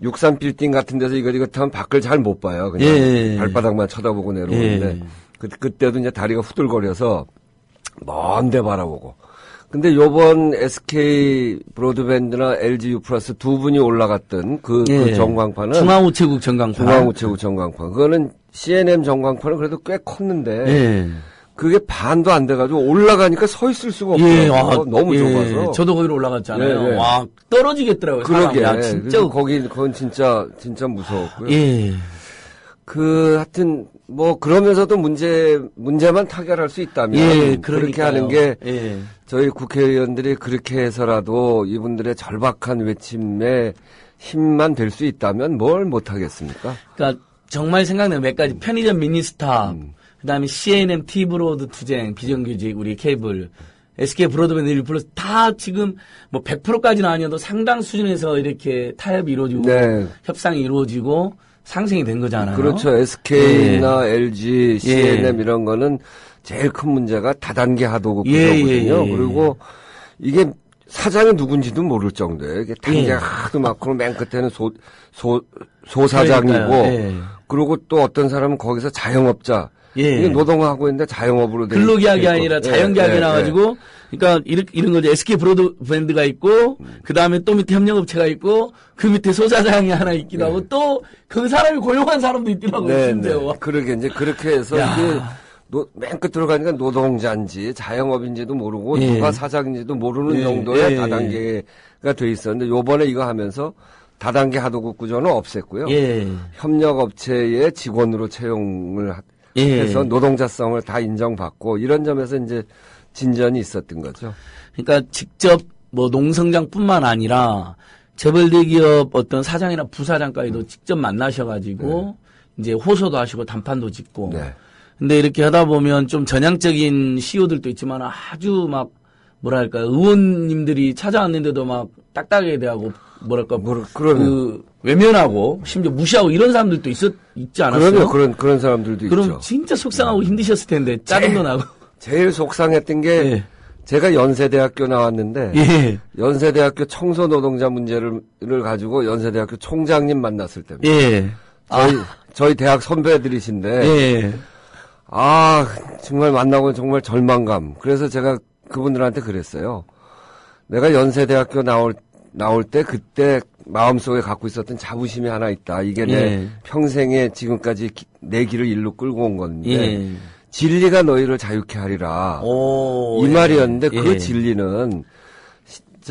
63 빌딩 같은 데서 이거 타면 밖을 잘 못 봐요. 그냥 발바닥만 쳐다보고 내려오는데 그때도 이제 다리가 후들거려서 먼데 바라보고. 근데 요번 SK 브로드밴드나 LG U 플러스 두 분이 올라갔던 그 전광판은 중앙우체국 전광판. 중앙우체국 전광판. 그거는 CNM 전광판은 그래도 꽤 컸는데 그게 반도 안 돼가지고 올라가니까 서 있을 수가 없어요. 너무 좁아서. 저도 거기로 올라갔잖아요. 와 떨어지겠더라고요. 그러게. 진짜 그건 진짜 무서웠고요. 하여튼 뭐 그러면서도 문제만 타결할 수 있다면 그렇게 하는 게 저희 국회의원들이 그렇게 해서라도 이분들의 절박한 외침에 힘만 될 수 있다면 뭘 못하겠습니까? 그러니까 정말 생각나는 몇 가지 편의점 미니스탑 그다음에 CNM T브로드 투쟁 비정규직 우리 케이블 SK 브로드밴드 LG 플러스 다 지금 뭐 100%까지는 아니어도 상당 수준에서 이렇게 타협이 이루어지고 협상이 이루어지고 상생이 된 거잖아요. 그렇죠. SK나 LG, CNM 이런 거는 제일 큰 문제가 다단계 하도급 구조거든요. 그리고 이게 사장이 누군지도 모를 정도예요. 이게 단계가 하도 많고 맨 끝에는 소사장이고 그리고 또 어떤 사람은 거기서 자영업자 이게 노동하고 있는데 자영업으로 근로계약이 아니라 자영계약이 나가지고 그러니까 이런 거죠. SK 브로드밴드가 있고 그 다음에 또 밑에 협력업체가 있고 그 밑에 소사장이 하나 있기도 하고 또 그 사람이 고용한 사람도 있더라고요. 심지어. 그러게 이제 그렇게 해서 이게 맨 끝으로 가니까 노동자인지 자영업인지도 모르고 누가 사장인지도 모르는 정도의 다단계가 돼 있었는데 요번에 이거 하면서 다단계 하도급 구조는 없앴고요. 협력업체의 직원으로 채용을 해서 노동자성을 다 인정받고 이런 점에서 이제 진전이 있었던 거죠. 그러니까 직접 뭐 농성장뿐만 아니라 재벌 대기업 어떤 사장이나 부사장까지도 직접 만나셔가지고 이제 호소도 하시고 단판도 짓고. 근데 이렇게 하다 보면 좀 전향적인 CEO들도 있지만 아주 막 뭐랄까 의원님들이 찾아왔는데도 막 딱딱하게 대하고 뭐랄까 그 외면하고 심지어 무시하고 이런 사람들도 있지 않았어요? 그런 사람들도 있죠. 그럼 진짜 속상하고 힘드셨을 텐데 짜증도 나고. 제일 속상했던 게 제가 연세대학교 나왔는데 연세대학교 청소 노동자 문제를 가지고 연세대학교 총장님 만났을 때입니다. 저희 대학 선배들이신데 정말 만나고 정말 절망감. 그래서 제가 그분들한테 그랬어요. 내가 연세대학교 나올 때 그때 마음속에 갖고 있었던 자부심이 하나 있다. 이게 내 평생에 지금까지 내 길을 일로 끌고 온 건데 진리가 너희를 자유케 하리라. 이 말이었는데 그 진리는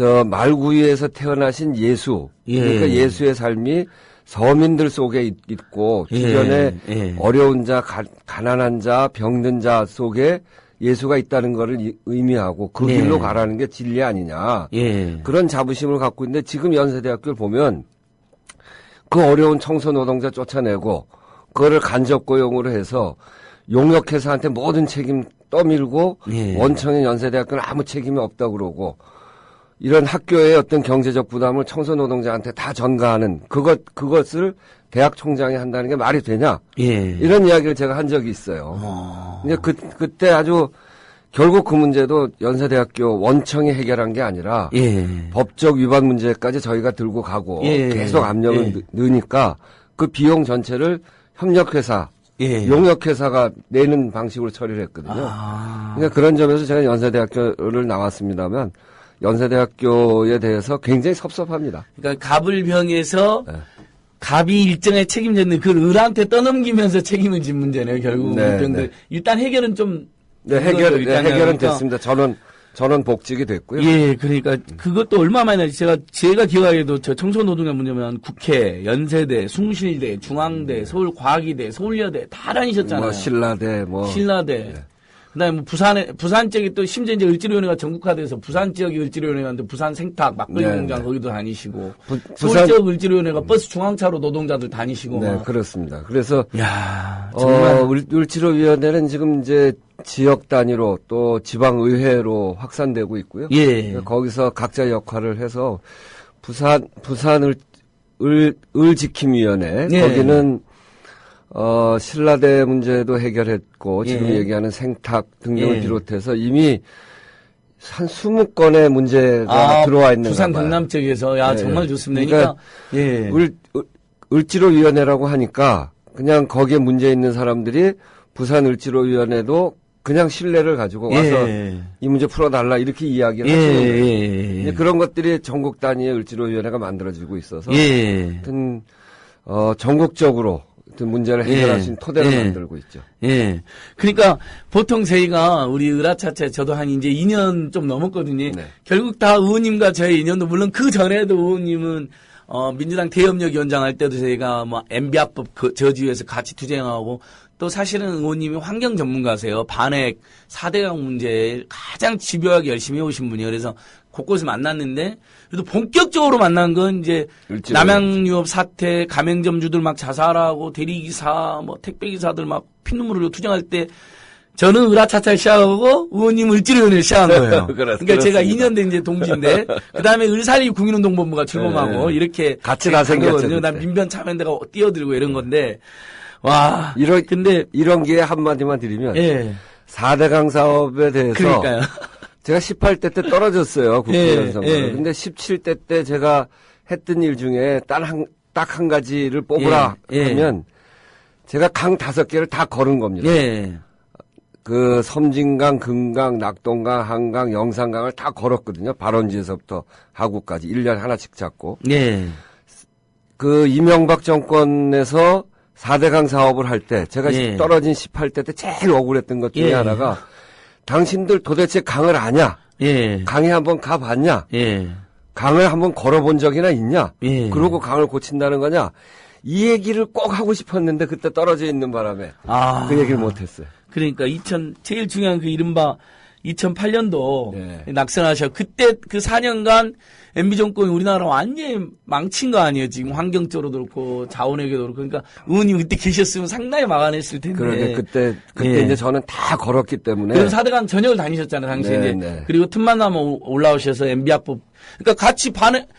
말구이에서 태어나신 예수. 그러니까 예수의 삶이 서민들 속에 있고 주변에 어려운 자, 가난한 자, 병든 자 속에 예수가 있다는 것을 의미하고 그 길로 가라는 게 진리 아니냐. 그런 자부심을 갖고 있는데 지금 연세대학교를 보면 그 어려운 청소 노동자 쫓아내고 그거를 간접고용으로 해서 용역회사한테 모든 책임 떠밀고 원청인 연세대학교는 아무 책임이 없다고 그러고 이런 학교의 어떤 경제적 부담을 청소 노동자한테 다 전가하는 그것을 대학 총장이 한다는 게 말이 되냐? 이런 이야기를 제가 한 적이 있어요. 근데 그때 아주 결국 그 문제도 연세대학교 원청이 해결한 게 아니라 법적 위반 문제까지 저희가 들고 가고 계속 압력을 넣으니까 그 비용 전체를 협력회사, 용역회사가 내는 방식으로 처리를 했거든요. 그러니까 그런 점에서 제가 연세대학교를 나왔습니다만 연세대학교에 대해서 굉장히 섭섭합니다. 그러니까 갑을병에서 갑이 일정에 책임졌는데 그걸 을한테 떠넘기면서 책임을 진 문제네요. 결국 병들 일단 해결은 좀 해결은 됐습니다. 저는 복직이 됐고요. 그러니까 그것도 얼마 만에 제가 기억하기에도 저 청소노동자 문제면 국회, 연세대, 숭실대, 중앙대, 서울과학의대, 서울여대 다 다니셨잖아요. 신라대. 그다음에 부산 쪽에 또 심지어 이제 을지로위원회가 전국화돼서 부산 지역이 을지로위원회가 있는데 부산 생탁 막걸리 공장 거기도 다니시고 서울 지역 을지로위원회가 버스 중앙차로 노동자들 다니시고 그렇습니다. 그래서 정말 을지로위원회는 지금 이제 지역 단위로 또 지방의회로 확산되고 있고요. 거기서 각자 역할을 해서 부산 을지킴위원회 거기는 신라대 문제도 해결했고, 지금 얘기하는 생탁 등등을 비롯해서 이미 한 20건의 문제가 들어와 있는 부산 경남 쪽에서, 정말 좋습니다. 그러니까, 을지로위원회라고 하니까, 그냥 거기에 문제 있는 사람들이 부산 을지로위원회도 그냥 신뢰를 가지고 와서 이 문제 풀어달라 이렇게 이야기를 하시는 거예요. 그런 것들이 전국 단위의 을지로위원회가 만들어지고 있어서, 하여튼, 전국적으로 문제를 해결할 수 있는 토대를 만들고 있죠. 그러니까 보통 저희가 우리 을하차차 저도 한 이제 2년 좀 넘었거든요. 결국 다 의원님과 저의 인연도 물론 그 전에도 의원님은 민주당 대협력위원장 할 때도 저희가 뭐 MB합법 저지에서 같이 투쟁하고 또 사실은 의원님이 환경 전문가세요. 반핵 4대강 문제에 가장 집요하게 열심히 해오신 분이에요. 그래서 곳곳을 만났는데 그래도 본격적으로 만난 건 이제 남양유업 사태, 가맹점주들 막 자살하고 대리기사, 뭐 택배기사들 막 피눈물로 투쟁할 때 저는 을하차차를 시작하고 의원님 을지로위원회를 시작한 거예요. 그러니까 제가 2년 된 이제 동지인데 그 다음에 을살리 국민운동본부가 출범하고 이렇게 같이 다 생겼죠. 난 민변 참여연대가 뛰어들고 이런 건데 와 근데 이런 기회 한마디만 드리면 4대강 사업에 대해서 그러니까요. 제가 18대 때 떨어졌어요. 국회의원 선거를. 근데 17대 때 제가 했던 일 중에 딱 한 가지를 뽑으라 하면 제가 강 5개를 다 걸은 겁니다. 그 섬진강, 금강, 낙동강, 한강, 영산강을 다 걸었거든요. 발원지에서부터 하구까지 1년에 하나씩 잡고. 그 이명박 정권에서 4대강 사업을 할 때 제가 떨어진 18대 때 제일 억울했던 것 중에 하나가 당신들 도대체 강을 아냐? 강에 한번 가봤냐? 강을 한번 걸어본 적이나 있냐? 그러고 강을 고친다는 거냐? 이 얘기를 꼭 하고 싶었는데 그때 떨어져 있는 바람에 그 얘기를 못했어요. 그러니까 제일 중요한 그 이른바 2008년도 낙선하셔. 그때 그 4년간 MB 정권이 우리나라 완전히 망친 거 아니에요. 지금 환경적으로도 그렇고 자원에게도 그렇고. 그러니까 의원님 그때 계셨으면 상당히 막아냈을 텐데. 그런데 그때 이제 저는 다 걸었기 때문에. 그래서 4대강 전역을 다니셨잖아요. 당시에 이제. 그리고 틈만 나면 올라오셔서 MB합법. 그러니까 같이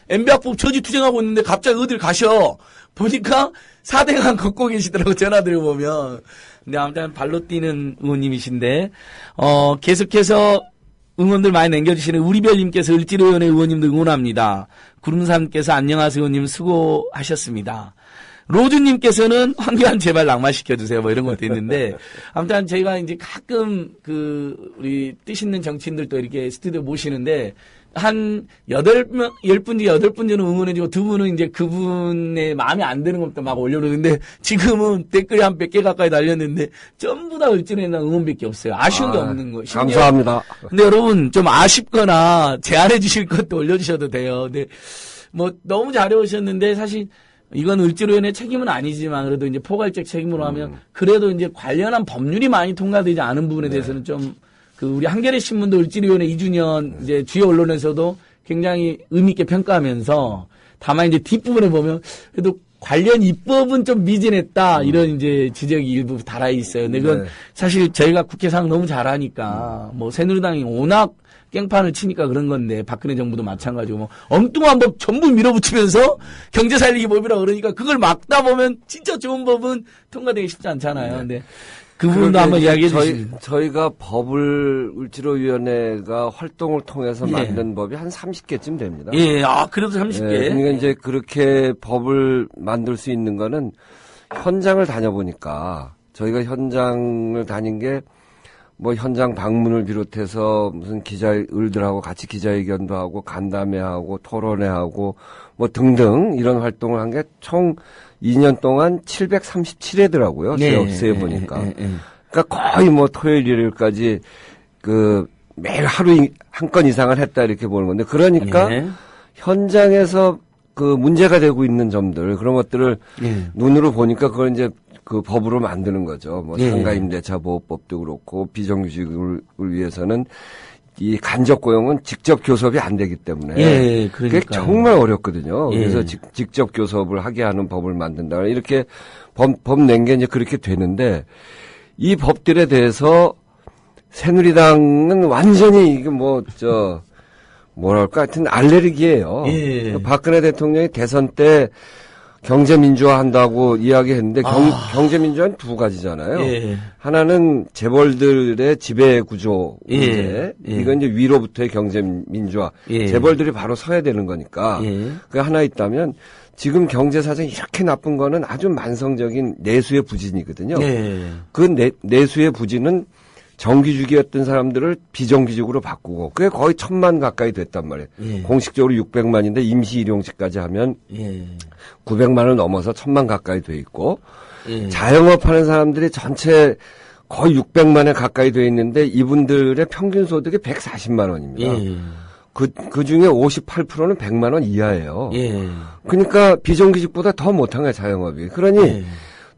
MB합법 저지 투쟁하고 있는데 갑자기 어딜 가셔. 보니까 4대강 걷고 계시더라고 전화드려 보면. 근데 아무튼 발로 뛰는 의원님이신데 계속해서 응원들 많이 남겨주시는 우리별님께서 을지로위원회 의원님도 응원합니다. 구름산께서 안녕하세요 의원님 수고하셨습니다. 로즈님께서는 황교안 제발 낙마시켜주세요 뭐 이런 것도 있는데 아무튼 저희가 이제 가끔 우리 뜻있는 정치인들도 이렇게 스튜디오 모시는데 한 8명, 10분 중에 8분 응원해주고 2분은 이제 그분의 마음에 안 드는 것도 막 올려놓는데 지금은 댓글이 한 100개 가까이 달렸는데 전부 다 을지로에 대한 응원밖에 없어요. 아쉬운 게 없는 거. 감사합니다. 근데 여러분 좀 아쉽거나 제안해 주실 것도 올려주셔도 돼요. 근데 뭐 너무 잘해오셨는데 사실 이건 을지로연의 책임은 아니지만 그래도 이제 포괄적 책임으로 하면 그래도 이제 관련한 법률이 많이 통과되지 않은 부분에 대해서는 좀 그 우리 한겨레 신문도 을지로연의 2주년 이제 주요 언론에서도 굉장히 의미 있게 평가하면서 다만 이제 뒷부분에 보면 그래도 관련 입법은 좀 미진했다 이런 이제 지적이 일부 달아 있어요. 근데 그건 사실 저희가 국회상 너무 잘하니까 뭐 새누리당이 워낙 깽판을 치니까 그런 건데 박근혜 정부도 마찬가지고 뭐 엉뚱한 법 전부 밀어붙이면서 경제 살리기 법이라 그러니까 그걸 막다 보면 진짜 좋은 법은 통과되기 쉽지 않잖아요. 근데 그 부분도 한번 이야기해 주시죠. 저희가 법을 을지로위원회가 활동을 통해서 만든 법이 한 30개쯤 됩니다. 예, 그래도 30개. 그러니까 이제 그렇게 법을 만들 수 있는 거는 현장을 다녀보니까 저희가 현장을 다닌 게 뭐 현장 방문을 비롯해서 무슨 을들하고 같이 기자회견도 하고 간담회하고 토론회하고 뭐 등등 이런 활동을 한 게 총 2년 동안 737회더라고요. 세 보니까. 그러니까 거의 뭐 토요일 일요일까지 그 매일 하루 한 건 이상을 했다 이렇게 보는 건데 그러니까 현장에서 그 문제가 되고 있는 점들 그런 것들을 눈으로 보니까 그걸 이제 그 법으로 만드는 거죠. 뭐 상가임대차 보호법도 그렇고 비정규직을 위해서는 이 간접 고용은 직접 교섭이 안 되기 때문에 그게 정말 어렵거든요. 그래서 직접 교섭을 하게 하는 법을 만든다. 이렇게 법 낸 게 이제 그렇게 되는데 이 법들에 대해서 새누리당은 완전히 이게 뭐랄까 하여튼 알레르기예요. 박근혜 대통령이 대선 때 경제민주화 한다고 이야기했는데 경제민주화는 두 가지잖아요. 하나는 재벌들의 지배구조 문제. 이건 이제 위로부터의 경제민주화. 재벌들이 바로 서야 되는 거니까. 그게 하나 있다면 지금 경제 사정이 이렇게 나쁜 거는 아주 만성적인 내수의 부진이거든요. 그 내수의 부진은 정규직이었던 사람들을 비정규직으로 바꾸고 그게 거의 1000만 가까이 됐단 말이에요. 공식적으로 600만인데 임시 일용직까지 하면 900만을 넘어서 1000만 가까이 돼 있고 자영업하는 사람들이 전체 거의 600만에 가까이 돼 있는데 이분들의 평균 소득이 140만 원입니다. 그 중에 58%는 100만 원 이하예요. 그러니까 비정규직보다 더 못한 거예요, 자영업이. 그러니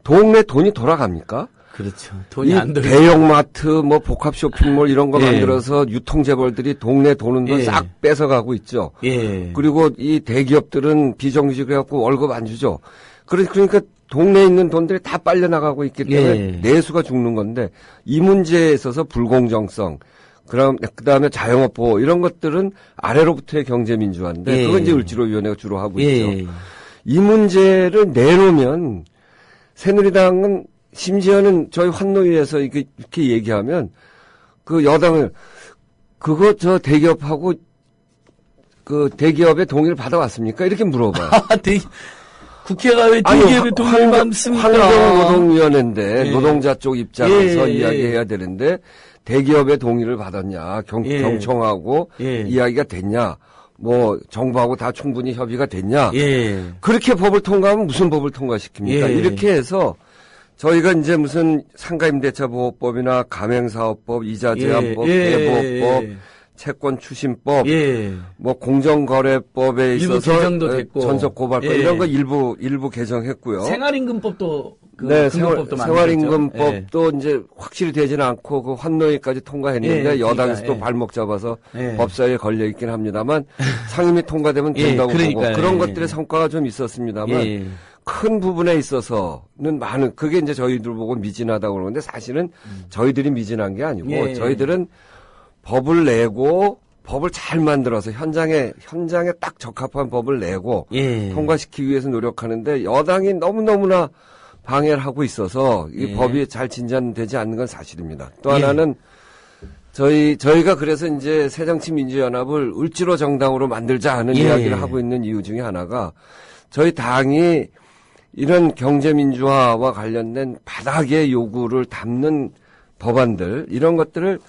동네 돈이 돌아갑니까? 그렇죠. 돈이 안 들어. 대형마트, 뭐 복합 쇼핑몰 이런 거 만들어서 유통재벌들이 동네 도는 돈 싹 뺏어가고 있죠. 그리고 이 대기업들은 비정규직을 해갖고 월급 안 주죠. 그러니까 동네에 있는 돈들이 다 빨려나가고 있기 때문에 내수가 죽는 건데 이 문제에 있어서 불공정성, 그다음에 자영업 보호 이런 것들은 아래로부터의 경제민주화인데 그건 이제 을지로위원회가 주로 하고 있죠. 이 문제를 내놓으면 새누리당은 심지어는 저희 환노위에서 이렇게 얘기하면 그 여당을 그거 저 대기업하고 그 대기업의 동의를 받아왔습니까? 이렇게 물어봐요. 국회가 왜 대기업의 동의를 받습니까? 환경노동위원회인데 노동자 쪽 입장에서 이야기해야 되는데 대기업의 동의를 받았냐, 경청하고 이야기가 됐냐, 뭐 정부하고 다 충분히 협의가 됐냐. 그렇게 법을 통과하면 무슨 법을 통과시킵니까? 이렇게 해서 저희가 이제 무슨 상가임대차 보호법이나 가맹사업법, 이자제한법, 대보호법, 채권추심법, 뭐 공정거래법에 있어서 개정도 됐고, 전속고발법 이런 거 일부 개정했고요. 생활임금법도 생활임금법도 이제 확실히 되지는 않고 그 환노위까지 통과했는데 여당에서 또 발목 잡아서 법사위에 걸려 있긴 합니다만 상임위 통과되면 된다고 보고 그런 것들의 성과가 좀 있었습니다만 큰 부분에 있어서는 그게 이제 저희들 보고 미진하다고 그러는데 사실은 저희들이 미진한 게 아니고 저희들은 법을 내고 법을 잘 만들어서 현장에 딱 적합한 법을 내고 통과시키기 위해서 노력하는데 여당이 너무너무나 방해를 하고 있어서 이 법이 잘 진전되지 않는 건 사실입니다. 또 하나는 저희가 그래서 이제 새정치민주연합을 을지로 정당으로 만들자 하는 이야기를 하고 있는 이유 중에 하나가 저희 당이 이런 경제민주화와 관련된 바닥의 요구를 담는 법안들 이런 것들을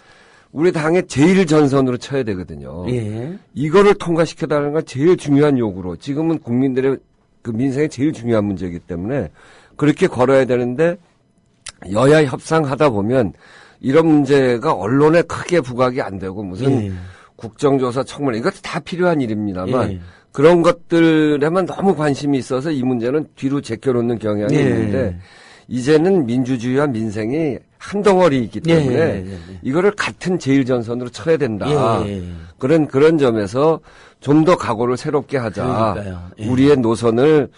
우리 당의 제일 전선으로 쳐야 되거든요. 예. 이거를 통과시켜달라는 건 제일 중요한 요구로 지금은 국민들의 그 민생이 제일 중요한 문제이기 때문에 그렇게 걸어야 되는데 여야 협상하다 보면 이런 문제가 언론에 크게 부각이 안 되고 무슨 예. 국정조사 청문회 이것도 다 필요한 일입니다만 예. 그런 것들에만 너무 관심이 있어서 이 문제는 뒤로 제껴놓는 경향이 예. 있는데 이제는 민주주의와 민생이 한 덩어리이기 때문에 예. 이거를 같은 제일전선으로 쳐야 된다. 예. 그런 점에서 좀 더 각오를 새롭게 하자. 그러니까요. 예. 우리의 노선을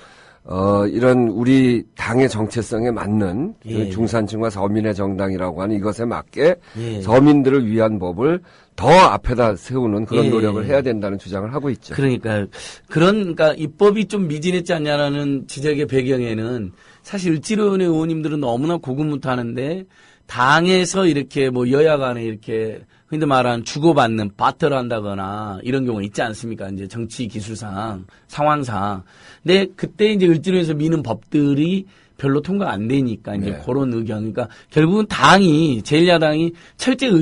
이런 우리 당의 정체성에 맞는 그 예. 중산층과 서민의 정당이라고 하는 이것에 맞게 예. 서민들을 위한 법을 더 앞에다 세우는 그런 예. 노력을 해야 된다는 주장을 하고 있죠. 그러니까 입법이 좀 미진했지 않냐라는 지적의 배경에는 사실 을지로연의 의원님들은 너무나 고군분투하는데 당에서 이렇게 뭐 여야 간에 이렇게 흔히 말하는 주고받는 바터를 한다거나 이런 경우는 있지 않습니까? 이제 정치 기술상, 상황상. 근데 그때 이제 을지로에서 미는 법들이 별로 통과 안 되니까 이제 네. 그런 의견. 그러니까 결국은 당이, 제1야당이 철저히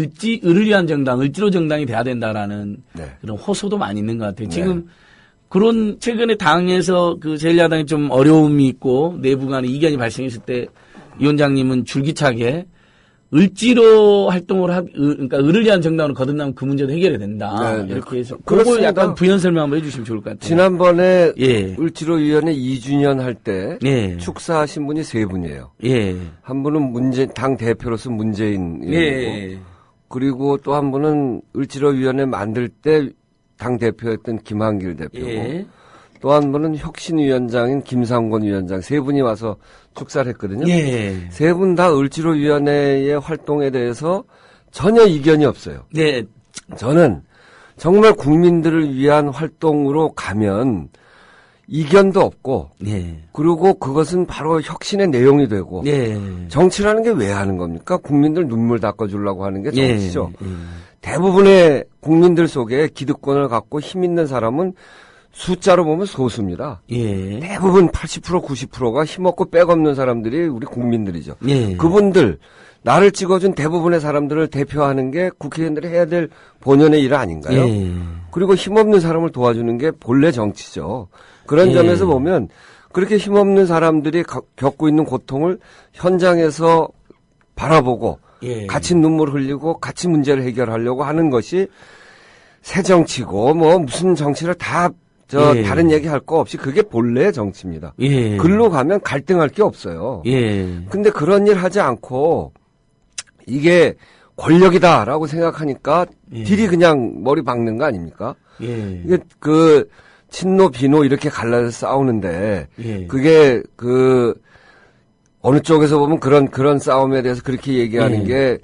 을을 위한 정당, 을지로 정당이 돼야 된다라는 네. 그런 호소도 많이 있는 것 같아요. 지금 그런 최근에 당에서 그 제1야당이 좀 어려움이 있고 내부 간에 이견이 발생했을 때 위원장님은 줄기차게 을지로 활동을 그러니까 을을 위한 정당으로 거듭나면 그 문제도 해결이 된다. 네. 이렇게 해서 그렇습니다. 그걸 약간 부연 설명 한번 해주시면 좋을 것 같아요. 지난번에 예. 을지로위원회 2주년 할 때 예. 축사하신 분이 세 분이에요. 예. 한 분은 당 대표로서 문재인 의원이고 예. 그리고 또 한 분은 을지로위원회 만들 때 당 대표였던 김한길 대표고 예. 또 한 분은 혁신위원장인 김상곤 위원장 세 분이 와서 축사를 했거든요. 예. 세 분 다 을지로위원회의 활동에 대해서 전혀 이견이 없어요. 네. 저는 정말 국민들을 위한 활동으로 가면 이견도 없고 예. 그리고 그것은 바로 혁신의 내용이 되고 예. 정치라는 게 왜 하는 겁니까? 국민들 눈물 닦아주려고 하는 게 정치죠. 예. 대부분의 국민들 속에 기득권을 갖고 힘 있는 사람은 숫자로 보면 소수입니다. 예. 대부분 80% 90%가 힘없고 빽없는 사람들이 우리 국민들이죠. 예. 그분들 나를 찍어준 대부분의 사람들을 대표하는 게 국회의원들이 해야 될 본연의 일 아닌가요? 예. 그리고 힘없는 사람을 도와주는 게 본래 정치죠. 그런 예. 점에서 보면 그렇게 힘없는 사람들이 겪고 있는 고통을 현장에서 바라보고 예. 같이 눈물 흘리고 같이 문제를 해결하려고 하는 것이 새 정치고 뭐 무슨 정치를 다 예. 다른 얘기 할 거 없이 그게 본래 정치입니다. 예. 글로 가면 갈등할 게 없어요. 예. 근데 그런 일 하지 않고 이게 권력이다라고 생각하니까 예. 딜이 그냥 머리 박는 거 아닙니까? 예. 이게 그 친노 비노 이렇게 갈라서 싸우는데 예. 그게 그 어느 쪽에서 보면 그런 싸움에 대해서 그렇게 얘기하는 예. 게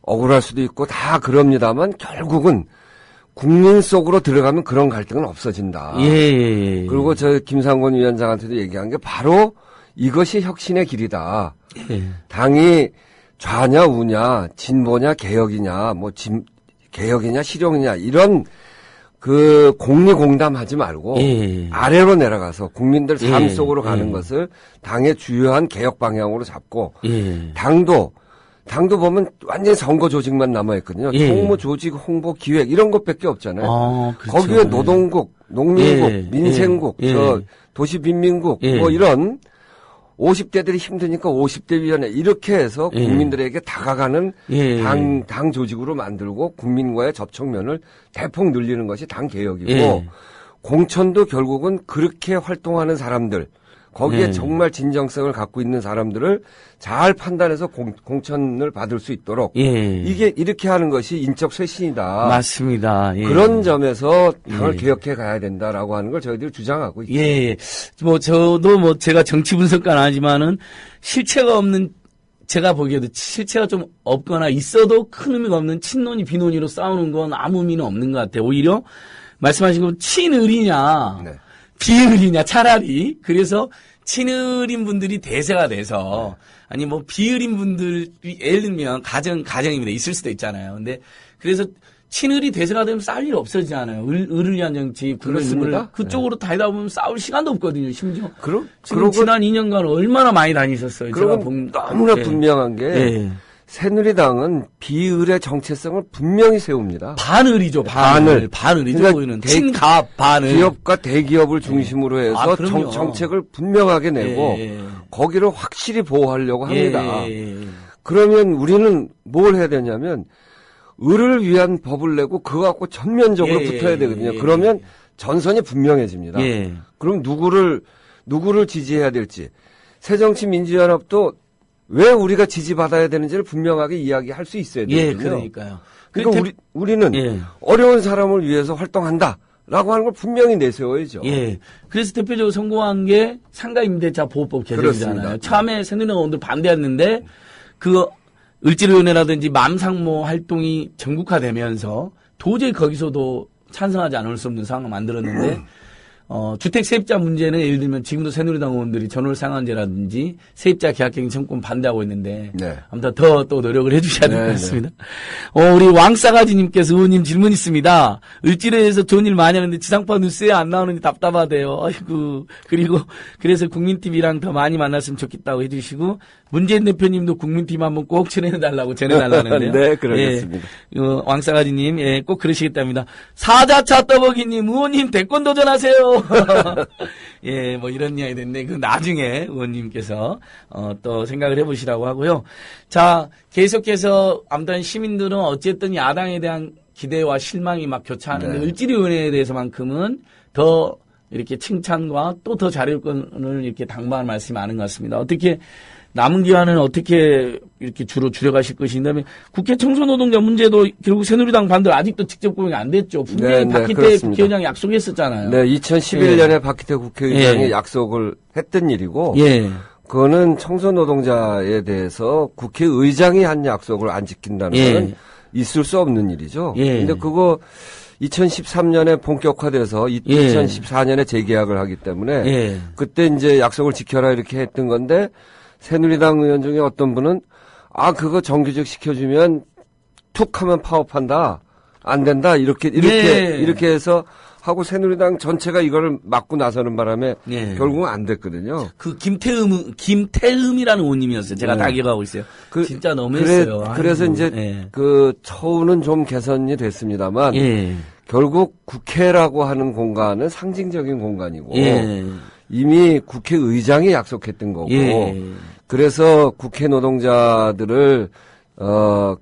억울할 수도 있고 다 그럽니다만 결국은 국민 속으로 들어가면 그런 갈등은 없어진다. 예. 그리고 저 김상곤 위원장한테도 얘기한 게 바로 이것이 혁신의 길이다. 예. 당이 좌냐 우냐 진보냐 개혁이냐 뭐 개혁이냐 실용이냐 이런 그 공리공담하지 말고 예. 아래로 내려가서 국민들 삶 예. 속으로 가는 예. 것을 당의 주요한 개혁 방향으로 잡고 예. 당도 보면 완전히 선거 조직만 남아있거든요. 예. 총무 조직, 홍보, 기획 이런 것밖에 없잖아요. 그렇죠. 거기에 노동국, 농민국, 예. 민생국, 예. 도시빈민국 예. 뭐 이런 50대들이 힘드니까 50대 위원회 이렇게 해서 예. 국민들에게 다가가는 예. 당 조직으로 만들고 국민과의 접촉면을 대폭 늘리는 것이 당 개혁이고 예. 공천도 결국은 그렇게 활동하는 사람들 거기에 예. 정말 진정성을 갖고 있는 사람들을 잘 판단해서 공천을 받을 수 있도록 예. 이게 이렇게 하는 것이 인적 쇄신이다. 맞습니다. 예. 그런 점에서 당을 예. 개혁해 가야 된다라고 하는 걸 저희들이 주장하고 있죠. 예. 뭐 저도 뭐 제가 정치 분석가는 아니지만은 실체가 없는 제가 보기에도 실체가 좀 없거나 있어도 큰 의미가 없는 친논이 비논이로 싸우는 건 아무 의미는 없는 것 같아요. 오히려 말씀하신 것 친을이냐 네. 비을이냐 차라리 그래서 친을인 분들이 대세가 돼서 아니 뭐 비을인 분들이 예를 들면 가정입니다. 있을 수도 있잖아요. 근데 그래서 친을이 대세가 되면 싸울 일 없어지잖아요. 을을 위한 정치, 그렇습니다. 그쪽으로 다니다 보면 싸울 시간도 없거든요. 심지어 지금 그러고 지난 2년간 얼마나 많이 다니셨어요. 제가 그리고 보면 너무나 예. 분명한 게 예. 새누리당은 비을의 정체성을 분명히 세웁니다. 반을이죠, 반을이죠, 그러니까 보이는. 친갑, 반을. 기업과 대기업을 중심으로 해서 그럼요. 정책을 분명하게 내고 예. 거기를 확실히 보호하려고 합니다. 예. 그러면 우리는 뭘 해야 되냐면 을을 위한 법을 내고 그거 갖고 전면적으로 예, 붙어야 되거든요. 예. 그러면 전선이 분명해집니다. 예. 그럼 누구를 지지해야 될지. 새정치민주연합도 왜 우리가 지지받아야 되는지를 분명하게 이야기할 수 있어야 되거든요. 예, 그러니까요. 그러니까 우리는 예. 어려운 사람을 위해서 활동한다라고 하는 걸 분명히 내세워야죠. 예. 그래서 대표적으로 성공한 게 상가임대차 보호법 개정이잖아요. 그렇습니다. 처음에 새누리당 의원들 반대했는데 그 을지로위원회라든지 맘상모 활동이 전국화되면서 도저히 거기서도 찬성하지 않을 수 없는 상황을 만들었는데 주택 세입자 문제는 예를 들면 지금도 새누리당 의원들이 전월상한제라든지 세입자 계약갱신 청구권 반대하고 있는데 네. 아무튼 더 또 노력을 해주셔야 될 것 네, 같습니다. 우리 왕싸가지님께서 의원님 질문 있습니다. 을지로에서 좋은 일 많이 하는데 지상파 뉴스에 안 나오는지 답답하대요. 아이고. 그리고 그래서 국민TV랑 더 많이 만났으면 좋겠다고 해주시고 문재인 대표님도 국민TV 한번 꼭 출연해달라고 전해달라는데요. 네, 그러겠습니다. 예, 왕싸가지님, 예, 꼭 그러시겠답니다. 사자차 떠보기님, 의원님 대권 도전하세요. 예, 뭐 이런 이야기 됐네. 그 나중에 의원님께서 또 생각을 해보시라고 하고요. 자, 계속해서 아무튼 시민들은 어쨌든 야당에 대한 기대와 실망이 막 교차하는데 네. 을지로위원회에 대해서만큼은 더 이렇게 칭찬과 또 더 잘할 건을 이렇게 당부하는 말씀이 많은 것 같습니다. 어떻게 남은 기간은 어떻게 이렇게 주로 줄여가실 것인데 국회 청소노동자 문제도 결국 새누리당 반대로 아직도 직접 고용이 안 됐죠. 분명히 네, 박기태 그렇습니다. 국회의장이 약속했었잖아요. 네, 2011년에 예. 박기태 국회의장이 예. 약속을 했던 일이고 예. 그거는 청소노동자에 대해서 국회의장이 한 약속을 안 지킨다는 예. 건 있을 수 없는 일이죠. 예. 근데 그거 2013년에 본격화돼서 예. 2014년에 재계약을 하기 때문에 예. 그때 이제 약속을 지켜라 이렇게 했던 건데 새누리당 의원 중에 어떤 분은 그거 정규직 시켜주면 툭 하면 파업한다. 안 된다. 이렇게 해서 하고 새누리당 전체가 이거를 막고 나서는 바람에 예. 결국은 안 됐거든요. 그 김태흠이라는 의원님이었어요. 제가 네. 다 기억하고 있어요. 진짜 너무했어요. 그래서 이제 예. 그 처우는 좀 개선이 됐습니다만 예. 결국 국회라고 하는 공간은 상징적인 공간이고 예. 이미 국회의장이 약속했던 거고 예. 그래서 국회 노동자들을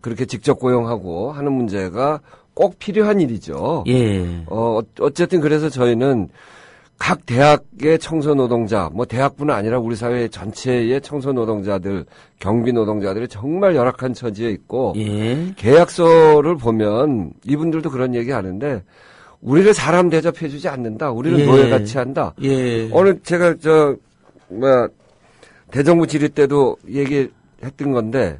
그렇게 직접 고용하고 하는 문제가 꼭 필요한 일이죠. 예. 어쨌든 그래서 저희는 각 대학의 청소 노동자, 뭐 대학뿐 아니라 우리 사회 전체의 청소 노동자들, 경비 노동자들이 정말 열악한 처지에 있고 예. 계약서를 보면 이분들도 그런 얘기 하는데 우리를 사람 대접해주지 않는다. 우리는 예. 노예같이 한다. 예. 오늘 제가 대정부 질의 때도 얘기했던 건데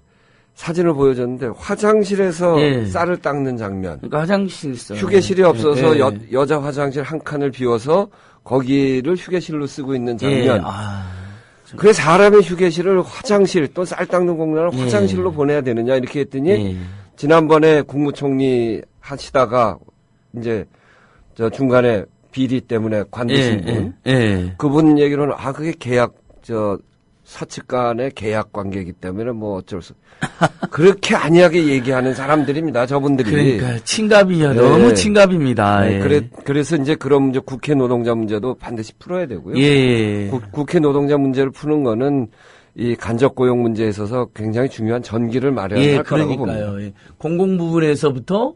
사진을 보여줬는데 화장실에서 예. 쌀을 닦는 장면. 그러니까 화장실 있어요. 휴게실이 없어서 예. 여자 화장실 한 칸을 비워서 거기를 휴게실로 쓰고 있는 장면. 예. 그래 사람의 휴게실을 화장실 또 쌀 닦는 공간을 예. 화장실로 보내야 되느냐 이렇게 했더니 예. 지난번에 국무총리 하시다가 이제 저 중간에 비리 때문에 관두신 분. 예. 그분 얘기로는 그게 계약 사측 간의 계약 관계이기 때문에 뭐 어쩔 수 그렇게 안이하게 얘기하는 사람들입니다. 저분들이. 그러니까 침갑이야. 네. 너무 침갑입니다. 네, 예. 그래서 이제 그런 문제 국회 노동자 문제도 반드시 풀어야 되고요. 예. 국회 노동자 문제를 푸는 거는 이 간접 고용 문제에 있어서 굉장히 중요한 전기를 마련할 거라고 봅니다. 그러니까요. 예. 공공 부분에서부터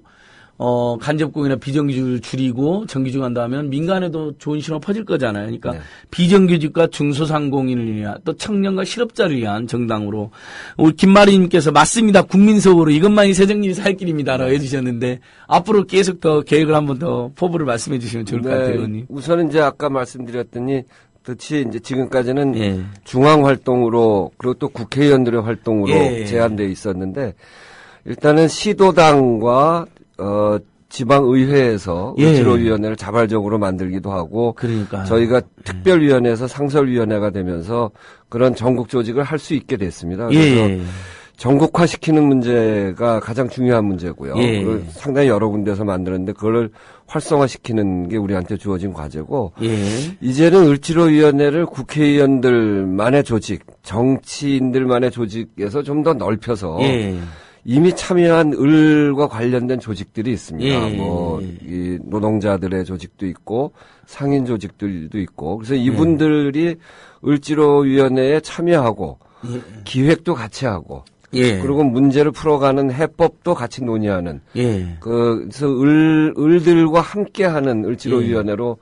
간접고용이나 비정규직을 줄이고 정규직 한다면 민간에도 좋은 신호 퍼질 거잖아요. 그러니까 네. 비정규직과 중소상공인을 위한 또 청년과 실업자를 위한 정당으로 우리 김마리님께서 맞습니다. 국민속으로 이것만이 새정립이 살 길입니다라고 해주셨는데 앞으로 계속 더 계획을 한번 더 포부를 말씀해 주시면 좋을 것 같아요. 의원님. 우선은 이제 아까 말씀드렸더니 특히 이제 지금까지는 예. 중앙 활동으로 그리고 또 국회의원들의 활동으로 예. 제한되어 있었는데 일단은 시도당과 지방의회에서 예. 을지로위원회를 자발적으로 만들기도 하고 그러니까 저희가 특별위원회에서 상설위원회가 되면서 그런 전국 조직을 할 수 있게 됐습니다. 그래서 예. 전국화시키는 문제가 가장 중요한 문제고요. 예. 그걸 상당히 여러 군데서 만들었는데 그걸 활성화시키는 게 우리한테 주어진 과제고 예. 이제는 을지로위원회를 국회의원들만의 조직, 정치인들만의 조직에서 좀 더 넓혀서 예. 이미 참여한 을과 관련된 조직들이 있습니다. 예. 이 노동자들의 조직도 있고 상인 조직들도 있고 그래서 이분들이 을지로위원회에 참여하고 기획도 같이 하고 예. 그리고 문제를 풀어가는 해법도 같이 논의하는 예. 그래서 을들과 함께하는 을지로위원회로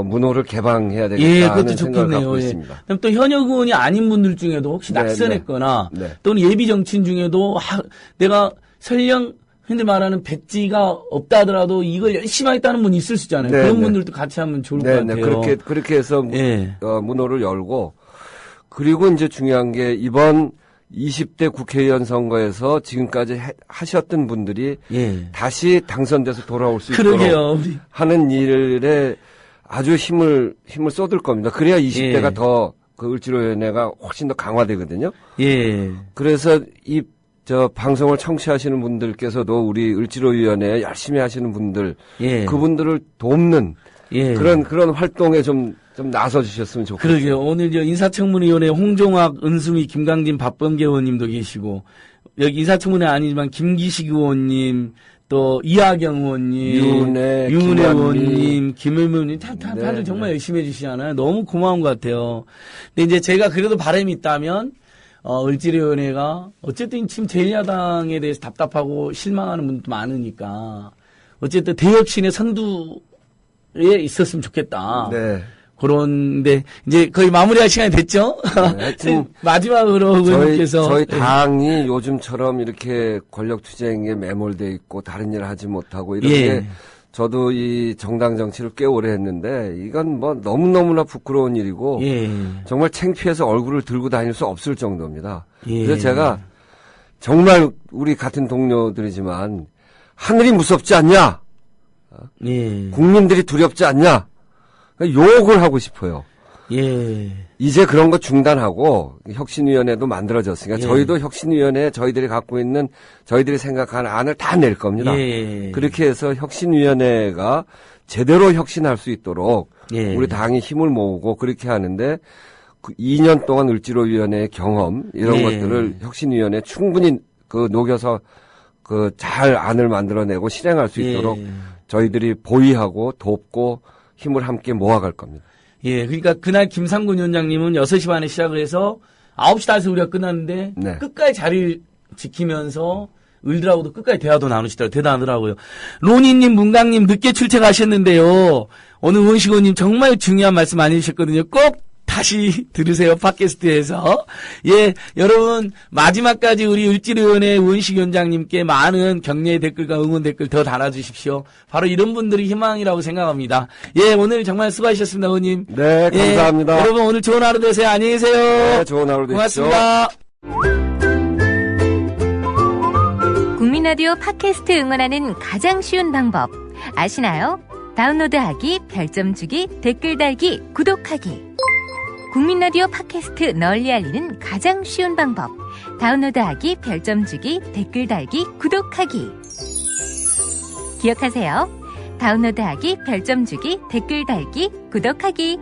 문호를 개방해야 되겠다는 예, 그것도 생각을 좋겠네요. 갖고 예. 있습니다. 그럼 또 현역 의원이 아닌 분들 중에도 혹시 네, 낙선했거나 네. 또는 예비 정치인 중에도 내가 설령 흔히 말하는 백지가 없다 하더라도 이걸 열심히 하겠다는 분이 있을 수 있잖아요. 네, 그런 네. 분들도 같이 하면 좋을 것 네, 같아요. 네. 그렇게 해서 예. 문호를 열고 그리고 이제 중요한 게 이번 20대 국회의원 선거에서 지금까지 하셨던 분들이 예. 다시 당선돼서 돌아올 수 있도록 그러게요. 우리. 하는 일에 아주 힘을 쏟을 겁니다. 그래야 20대가 예. 더 그 을지로위원회가 훨씬 더 강화되거든요. 예. 그래서 방송을 청취하시는 분들께서도 우리 을지로위원회 열심히 하시는 분들, 예. 그분들을 돕는 예. 그런 활동에 좀 나서 주셨으면 좋겠어요. 그러게요. 오늘 인사청문위원회 홍종학, 은수미, 김강진, 박범계 의원님도 계시고 여기 인사청문회 아니지만 김기식 의원님, 또 이하경 의원님, 윤혜 의원님, 김의무 의원님 다들 정말 열심히 해주시잖아요. 너무 고마운 것 같아요. 근데 이제 제가 그래도 바람이 있다면 을지로위원회가 어쨌든 지금 제1야당에 대해서 답답하고 실망하는 분도 많으니까 어쨌든 대혁신의 선두에 있었으면 좋겠다. 네. 그런데 이제 거의 마무리할 시간이 됐죠. 하여튼 마지막으로 의원님께서 저희 당이 요즘처럼 이렇게 권력 투쟁에 매몰돼 있고 다른 일을 하지 못하고 이런 예. 게 저도 이 정당 정치를 꽤 오래 했는데 이건 뭐 너무너무나 부끄러운 일이고 예. 정말 창피해서 얼굴을 들고 다닐 수 없을 정도입니다. 예. 그래서 제가 정말 우리 같은 동료들이지만 하늘이 무섭지 않냐? 예. 국민들이 두렵지 않냐? 욕을 하고 싶어요. 예. 이제 그런 거 중단하고 혁신위원회도 만들어졌으니까 예. 저희도 혁신위원회에 저희들이 갖고 있는 저희들이 생각하는 안을 다 낼 겁니다. 예. 그렇게 해서 혁신위원회가 제대로 혁신할 수 있도록 예. 우리 당이 힘을 모으고 그렇게 하는데 그 2년 동안 을지로위원회의 경험 이런 예. 것들을 혁신위원회에 충분히 녹여서 잘 안을 만들어내고 실행할 수 있도록 예. 저희들이 보위하고 돕고 힘을 함께 모아갈 겁니다. 예, 그러니까 그날 김상곤 위원장님은 6시 반에 시작을 해서 9시 다에서 우리가 끝났는데 네. 끝까지 자리를 지키면서 을들하고도 끝까지 대화도 나누시더라고요. 대단하더라고요. 로니님, 문강님 늦게 출첵하셨는데요. 오늘 원식 의원님 정말 중요한 말씀 많이 해주셨거든요. 꼭 다시 들으세요. 팟캐스트에서. 예, 여러분 마지막까지 우리 을지로위원회 원식 위원장님께 많은 격려의 댓글과 응원 댓글 더 달아주십시오. 바로 이런 분들이 희망이라고 생각합니다. 예, 오늘 정말 수고하셨습니다, 의원님. 네, 감사합니다. 예, 여러분 오늘 좋은 하루 되세요. 안녕히 계세요. 네, 좋은 하루 되십시오. 고맙습니다. 국민라디오 팟캐스트 응원하는 가장 쉬운 방법 아시나요? 다운로드하기, 별점 주기, 댓글 달기, 구독하기. 국민라디오 팟캐스트 널리 알리는 가장 쉬운 방법. 다운로드하기, 별점 주기, 댓글 달기, 구독하기. 기억하세요. 다운로드하기, 별점 주기, 댓글 달기, 구독하기.